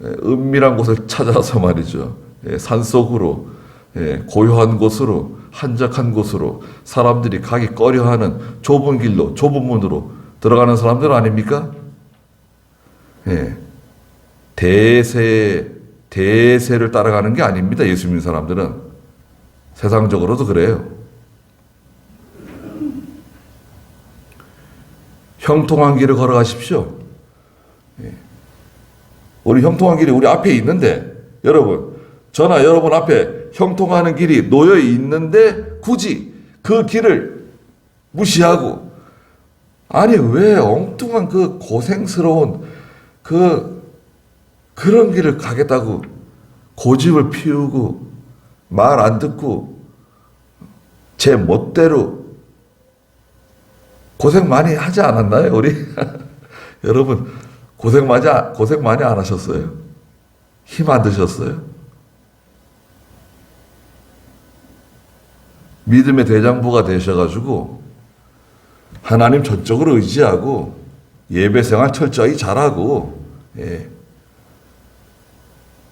은밀한 곳을 찾아서 말이죠. 산속으로, 고요한 곳으로, 한적한 곳으로, 사람들이 가기 꺼려하는 좁은 길로, 좁은 문으로 들어가는 사람들 아닙니까? 대세를 따라가는 게 아닙니다. 예수 믿는 사람들은. 세상적으로도 그래요. 형통한 길을 걸어가십시오. 우리 형통한 길이 우리 앞에 있는데, 여러분, 저나 여러분 앞에 형통하는 길이 놓여 있는데 굳이 그 길을 무시하고, 아니 왜 엉뚱한 그 고생스러운 그런 길을 가겠다고 고집을 피우고 말 안 듣고 제 멋대로 고생 많이 하지 않았나요, 우리? 여러분, 고생 많이 안 하셨어요? 힘 안 드셨어요? 믿음의 대장부가 되셔가지고 하나님 전적으로 의지하고 예배 생활 철저히 잘하고,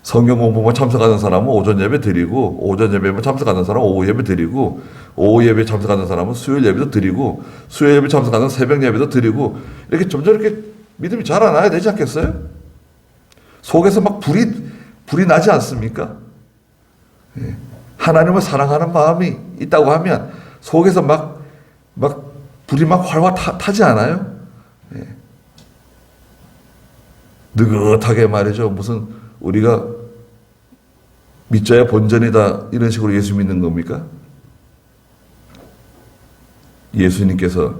성경 공부만 참석하는 사람은 오전 예배 드리고, 오전 예배만 참석하는 사람은 오후 예배 드리고, 오후 예배 참석하는 사람은 수요일 예배도 드리고, 수요일 예배 참석하는 새벽 예배도 드리고, 이렇게 점점 이렇게 믿음이 자라나야 되지 않겠어요? 속에서 막 불이 나지 않습니까? 하나님을 사랑하는 마음이 있다고 하면 속에서 막 불이 막 활활 타지 않아요? 느긋하게 말이죠. 무슨 우리가 믿자야 본전이다 이런 식으로 예수 믿는 겁니까? 예수님께서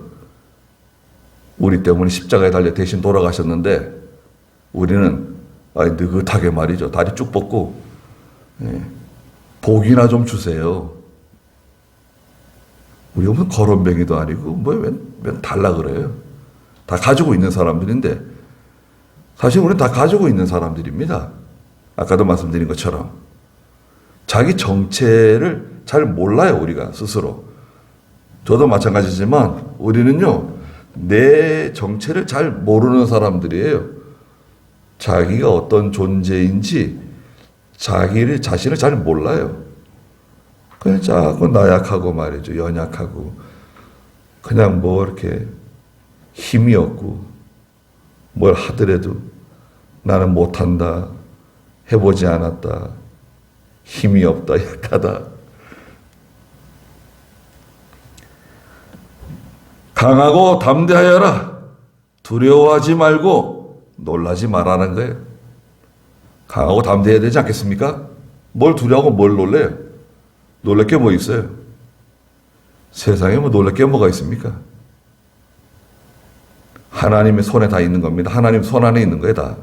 우리 때문에 십자가에 달려 대신 돌아가셨는데 우리는 느긋하게 말이죠. 다리 쭉 뻗고 복이나 좀 주세요. 우리가 무슨 거론뱅이도 아니고 웬 달라 그래요. 다 가지고 있는 사람들인데 사실 우리는 다 가지고 있는 사람들입니다. 아까도 말씀드린 것처럼 자기 정체를 잘 몰라요. 우리가 스스로. 저도 마찬가지지만 우리는요 내 정체를 잘 모르는 사람들이에요. 자기가 어떤 존재인지 자신을 잘 몰라요. 그냥 자꾸 나약하고 말이죠. 연약하고 그냥 이렇게 힘이 없고 뭘 하더라도 나는 못한다, 해보지 않았다, 힘이 없다, 약하다. 강하고 담대하여라. 두려워하지 말고 놀라지 말라는 거예요. 강하고 담대해야 되지 않겠습니까? 뭘 두려워하고 뭘 놀래요? 놀랄 게 뭐 있어요? 세상에 놀랄 게 뭐가 있습니까? 하나님의 손에 다 있는 겁니다. 하나님 손 안에 있는 거예요, 다.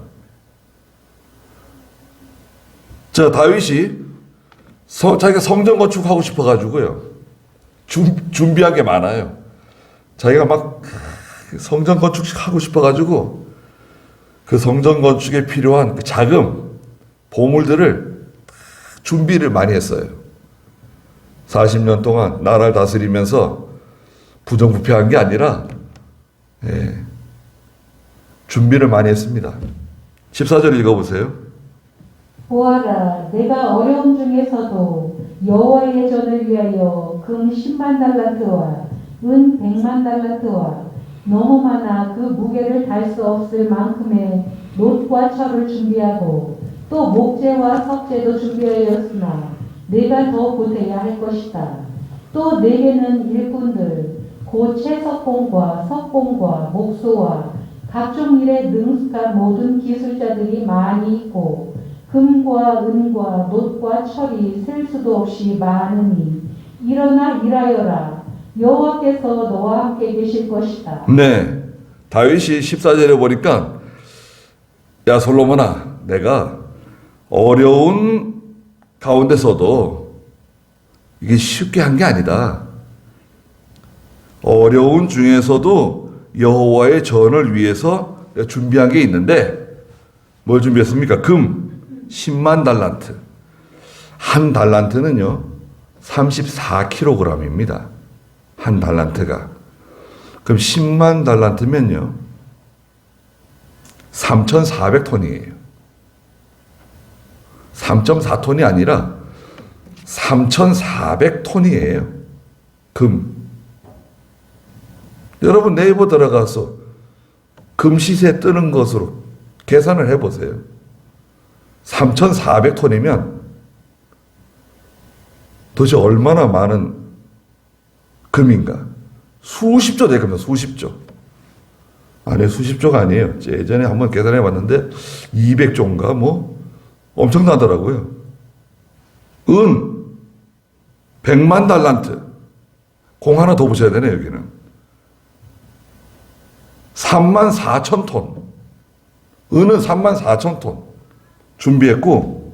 자, 다윗이 자기가 성전 건축하고 싶어가지고요. 준비한 게 많아요. 자기가 막 성전 건축하고 싶어가지고 그 성전 건축에 필요한 그 자금, 보물들을 준비를 많이 했어요. 40년 동안 나라를 다스리면서 부정부패한 게 아니라 준비를 많이 했습니다. 14절 읽어보세요. 보아라, 내가 어려움 중에서도 여호와의 전을 위하여 금 10만 달란트와 은 100만 달란트와 너무 많아 그 무게를 달 수 없을 만큼의 놋과 철을 준비하고 또 목재와 석재도 준비하였으나 내가 더 보태야 할 것이다. 또 내게는 일꾼들 곧 채석공과 석공과 목소와 각종 일에 능숙한 모든 기술자들이 많이 있고 금과 은과 놋과 철이 셀 수도 없이 많으니 일어나 일하여라. 여호와께서 너와 함께 계실 것이다. 네, 다윗이 14절에 보니까 야 솔로몬아, 내가 어려운 가운데서도 이게 쉽게 한 게 아니다. 어려운 중에서도 여호와의 전을 위해서 준비한 게 있는데 뭘 준비했습니까? 금 10만 달란트. 한 달란트는요 34kg입니다. 한 달란트가. 그럼 10만 달란트면요 3,400톤이에요. 3.4톤이 아니라 3,400톤이에요. 금. 여러분 네이버 들어가서 금 시세 뜨는 것으로 계산을 해보세요. 3,400톤이면 도대체 얼마나 많은 금인가? 수십조 될 겁니다. 수십조. 아니 수십조가 아니에요. 예전에 한번 계산해 봤는데 200조인가 뭐 엄청나더라고요. 은 100만 달란트. 공 하나 더 붙여야 되네 여기는. 34,000톤. 은은 34,000톤 준비했고,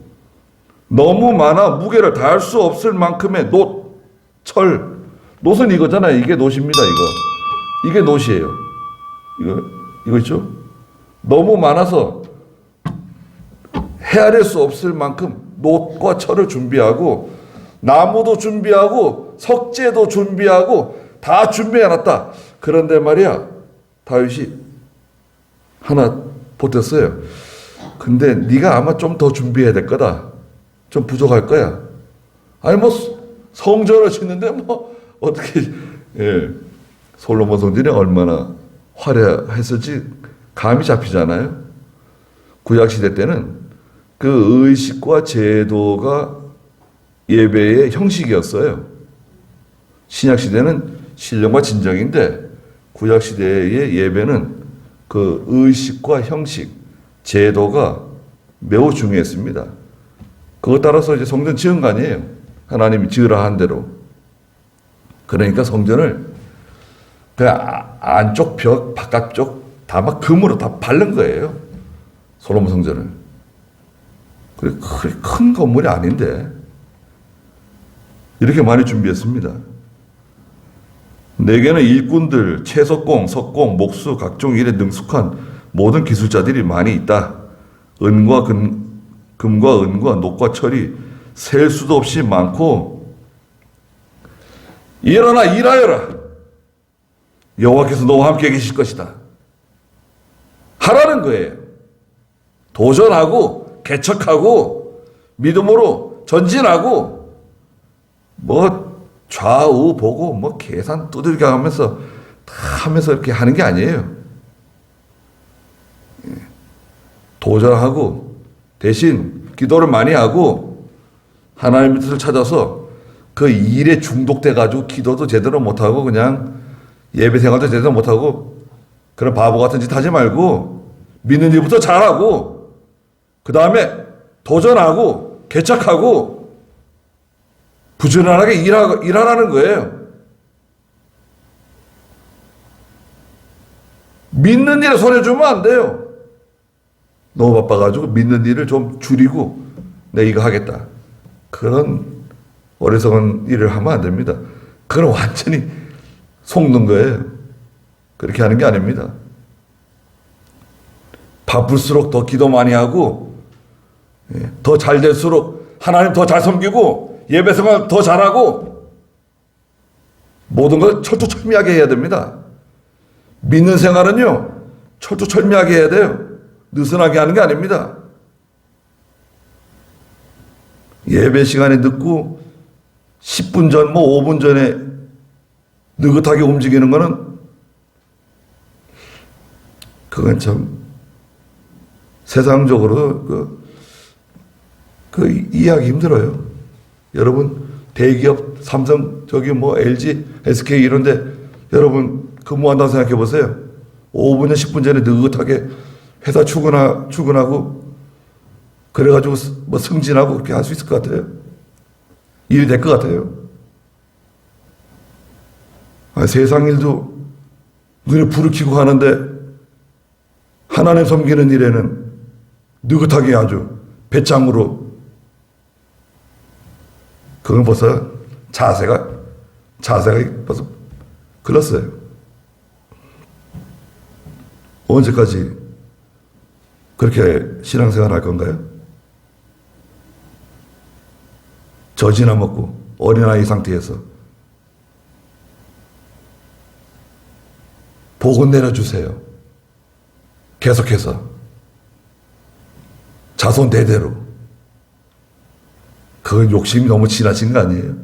너무 많아 무게를 다할 수 없을 만큼의 놋, 철. 놋은 이거잖아요. 이게 놋입니다. 이게 놋이에요. 이거 있죠? 너무 많아서 헤아릴 수 없을 만큼 놋과 철을 준비하고, 나무도 준비하고, 석재도 준비하고, 다 준비해놨다. 그런데 말이야, 다윗이 하나 보탰어요. 근데 네가 아마 좀 더 준비해야 될 거다. 좀 부족할 거야. 아니 뭐 성전을 짓는데 뭐 어떻게 솔로몬 성전이 얼마나 화려했을지 감이 잡히잖아요. 구약 시대 때는 그 의식과 제도가 예배의 형식이었어요. 신약 시대는 신령과 진정인데, 구약 시대의 예배는 그 의식과 형식, 제도가 매우 중요했습니다. 그것 따라서 이제 성전 지은 거 아니에요. 하나님이 지으라 한 대로. 그러니까 성전을 그냥 안쪽 벽, 바깥쪽 다 막 금으로 다 바른 거예요. 솔로몬 성전을. 그래 큰 건물이 아닌데 이렇게 많이 준비했습니다. 내게는 일꾼들, 채석공, 석공, 목수, 각종 일에 능숙한 모든 기술자들이 많이 있다. 금과 은과 녹과 철이 셀 수도 없이 많고, 일어나 일하여라. 여호와께서 너와 함께 계실 것이다. 하라는 거예요. 도전하고 개척하고 믿음으로 전진하고, 뭐 좌우 보고 뭐 계산 두들겨 하면서 다 하면서 이렇게 하는 게 아니에요. 도전하고 대신 기도를 많이 하고 하나님의 뜻을 찾아서 그 일에 중독돼 가지고 기도도 제대로 못하고 그냥 예배 생활도 제대로 못하고 그런 바보 같은 짓 하지 말고 믿는 일부터 잘하고 그 다음에 도전하고 개척하고 부지런하게 일하라는 거예요. 믿는 일에 손해 주면 안 돼요. 너무 바빠가지고 믿는 일을 좀 줄이고 내가 이거 하겠다. 그런 어리석은 일을 하면 안 됩니다. 그건 완전히 속는 거예요. 그렇게 하는 게 아닙니다. 바쁠수록 더 기도 많이 하고 더 잘 될수록 하나님 더 잘 섬기고 예배 생활 더 잘하고 모든 걸 철두철미하게 해야 됩니다. 믿는 생활은요 철두철미하게 해야 돼요. 느슨하게 하는 게 아닙니다. 예배 시간에 늦고 10분 전, 뭐 5분 전에 느긋하게 움직이는 거는 그건 참 세상적으로 이해하기 힘들어요. 여러분 대기업 삼성 저기 뭐 LG, SK 이런데 여러분 근무한다고 생각해 보세요. 5분 전, 10분 전에 느긋하게 회사 출근하고 그래가지고 뭐 승진하고 그렇게 할 수 있을 것 같아요. 일이 될 것 같아요. 세상 일도 눈에 불을 켜고 하는데 하나님 섬기는 일에는 느긋하게 아주 배짱으로 그건 벌써 자세가 벌써 글렀어요. 언제까지 그렇게 신앙생활 할 건가요? 젖이나 먹고 어린아이 상태에서 복은 내려주세요. 계속해서 자손 대대로. 그 욕심이 너무 지나친 거 아니에요?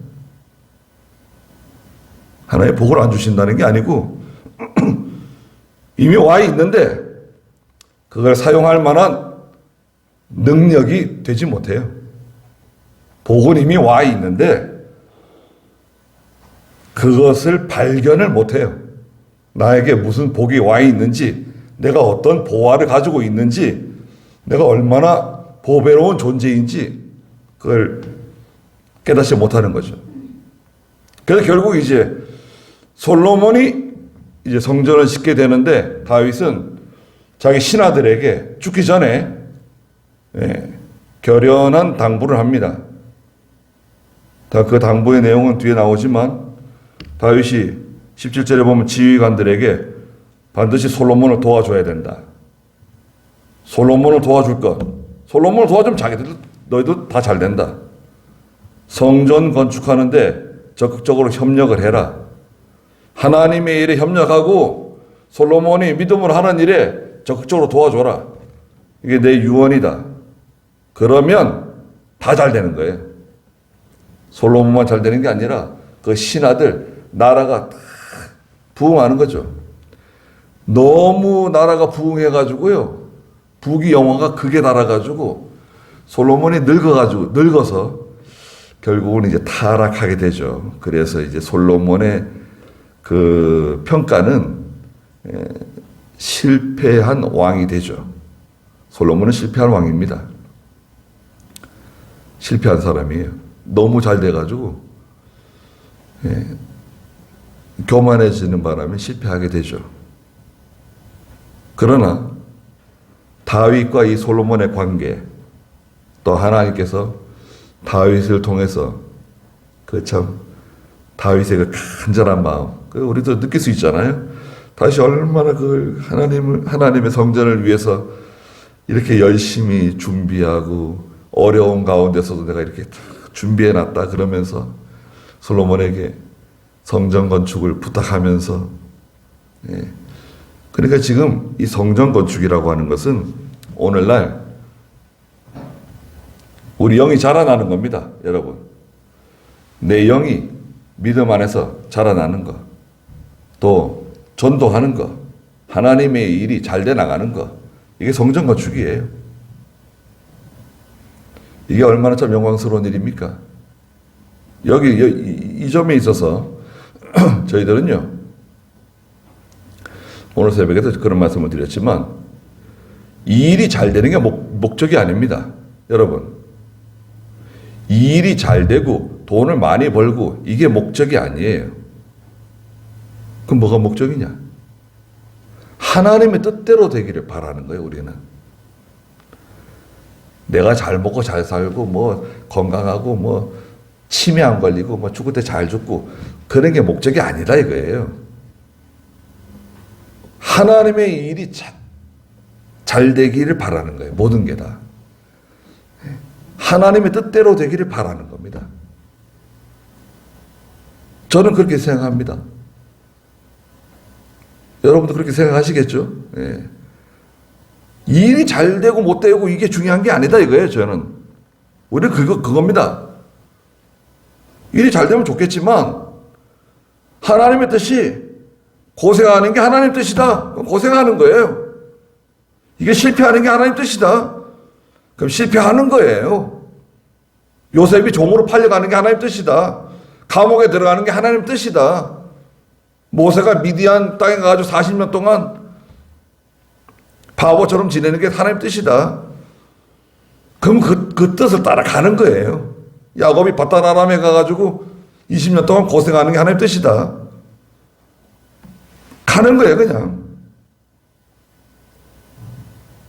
하나의 복을 안 주신다는 게 아니고 이미 와 있는데 그걸 사용할 만한 능력이 되지 못해요. 복은 이미 와 있는데 그것을 발견을 못해요. 나에게 무슨 복이 와 있는지, 내가 어떤 보화를 가지고 있는지, 내가 얼마나 보배로운 존재인지 그걸 깨닫지 못하는 거죠. 그래서 결국 이제 솔로몬이 이제 성전을 짓게 되는데 다윗은 자기 신하들에게 죽기 전에 결연한 당부를 합니다. 그 당부의 내용은 뒤에 나오지만 다윗이 17절에 보면 지휘관들에게 반드시 솔로몬을 도와줘야 된다. 솔로몬을 도와줄 것. 솔로몬을 도와주면 자기들 너희도 다 잘 된다. 성전 건축하는데 적극적으로 협력을 해라. 하나님의 일에 협력하고 솔로몬이 믿음으로 하는 일에 적극적으로 도와줘라. 이게 내 유언이다. 그러면 다 잘 되는 거예요. 솔로몬만 잘 되는 게 아니라 그 신하들, 나라가 다 부흥하는 거죠. 너무 나라가 부흥해가지고요. 부귀 영화가 크게 날아가지고 솔로몬이 늙어서 결국은 이제 타락하게 되죠. 그래서 이제 솔로몬의 그 평가는 실패한 왕이 되죠. 솔로몬은 실패한 왕입니다. 실패한 사람이에요. 너무 잘 돼가지고 교만해지는 바람에 실패하게 되죠. 그러나 다윗과 이 솔로몬의 관계, 또 하나님께서 다윗을 통해서 그 참 다윗의 그 간절한 마음, 우리도 느낄 수 있잖아요. 다윗이 얼마나 그 하나님의 성전을 위해서 이렇게 열심히 준비하고 어려운 가운데서도 내가 이렇게 준비해놨다 그러면서 솔로몬에게 성전 건축을 부탁하면서 그러니까 지금 이 성전 건축이라고 하는 것은 오늘날 우리 영이 자라나는 겁니다. 여러분, 내 영이 믿음 안에서 자라나는 것, 또 전도하는 것, 하나님의 일이 잘 돼 나가는 것, 이게 성전 건축이에요. 이게 얼마나 참 영광스러운 일입니까? 이 점에 있어서 저희들은요, 오늘 새벽에도 그런 말씀을 드렸지만 이 일이 잘 되는 게 목적이 아닙니다. 여러분, 이 일이 잘 되고 돈을 많이 벌고 이게 목적이 아니에요. 그럼 뭐가 목적이냐? 하나님의 뜻대로 되기를 바라는 거예요. 우리는 내가 잘 먹고 잘 살고 뭐 건강하고 뭐 치매 안 걸리고 뭐 죽을 때 잘 죽고 그런 게 목적이 아니다 이거예요. 하나님의 일이 잘 되기를 바라는 거예요. 모든 게 다. 하나님의 뜻대로 되기를 바라는 겁니다. 저는 그렇게 생각합니다. 여러분도 그렇게 생각하시겠죠? 예. 일이 잘 되고 못 되고 이게 중요한 게 아니다 이거예요. 저는. 우리는 그겁니다. 일이 잘 되면 좋겠지만 하나님의 뜻이 고생하는 게 하나님 뜻이다. 고생하는 거예요. 이게 실패하는 게 하나님 뜻이다. 그럼 실패하는 거예요. 요셉이 종으로 팔려가는 게 하나님 뜻이다. 감옥에 들어가는 게 하나님 뜻이다. 모세가 미디안 땅에 가가지고 40년 동안 바보처럼 지내는 게 하나님 뜻이다. 그럼 그 뜻을 따라가는 거예요. 야곱이 바다나람에 가가지고 20년 동안 고생하는 게 하나님 뜻이다. 가는 거예요, 그냥.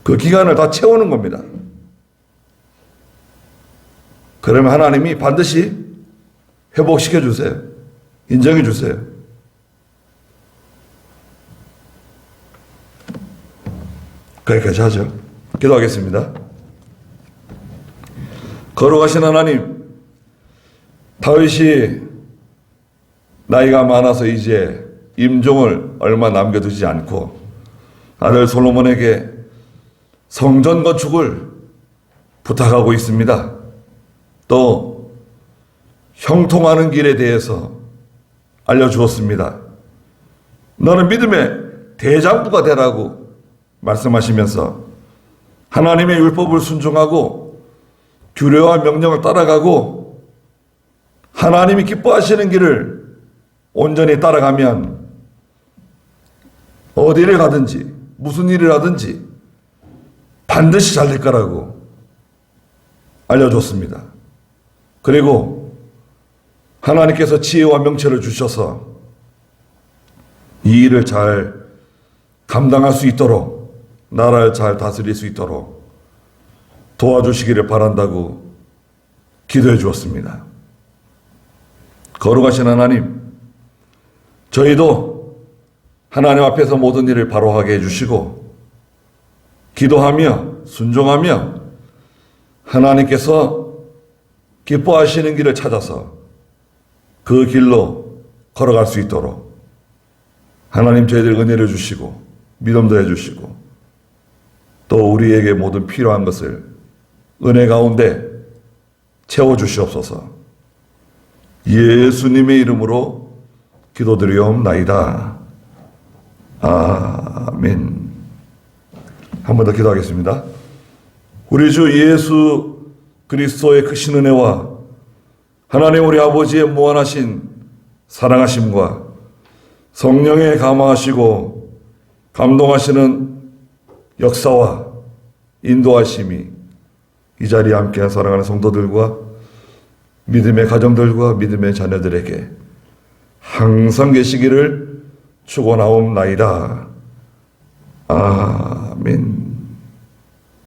그 기간을 다 채우는 겁니다. 그러면 하나님이 반드시 회복시켜 주세요. 인정해 주세요. 거기까지 하죠. 기도하겠습니다. 거룩하신 하나님, 다윗이 나이가 많아서 이제 임종을 얼마 남겨두지 않고 아들 솔로몬에게 성전 건축을 부탁하고 있습니다. 또 형통하는 길에 대해서 알려주었습니다. 너는 믿음의 대장부가 되라고 말씀하시면서 하나님의 율법을 순종하고 규례와 명령을 따라가고 하나님이 기뻐하시는 길을 온전히 따라가면 어디를 가든지 무슨 일을 하든지 반드시 잘 될 거라고 알려줬습니다. 그리고 하나님께서 지혜와 명철을 주셔서 이 일을 잘 감당할 수 있도록 나라를 잘 다스릴 수 있도록 도와주시기를 바란다고 기도해 주었습니다. 거룩하신 하나님, 저희도 하나님 앞에서 모든 일을 바로하게 해주시고 기도하며 순종하며 하나님께서 기뻐하시는 길을 찾아서 그 길로 걸어갈 수 있도록 하나님 저희들 은혜를 주시고 믿음도 해주시고 또 우리에게 모든 필요한 것을 은혜 가운데 채워주시옵소서. 예수님의 이름으로 기도드리옵나이다. 아멘. 한 번 더 기도하겠습니다. 우리 주 예수 그리스도의 크신 은혜와 하나님 우리 아버지의 무한하신 사랑하심과 성령의 감화하시고 감동하시는 역사와 인도하심이 이 자리에 함께한 사랑하는 성도들과 믿음의 가정들과 믿음의 자녀들에게 항상 계시기를 축원하옵나이다. 아멘.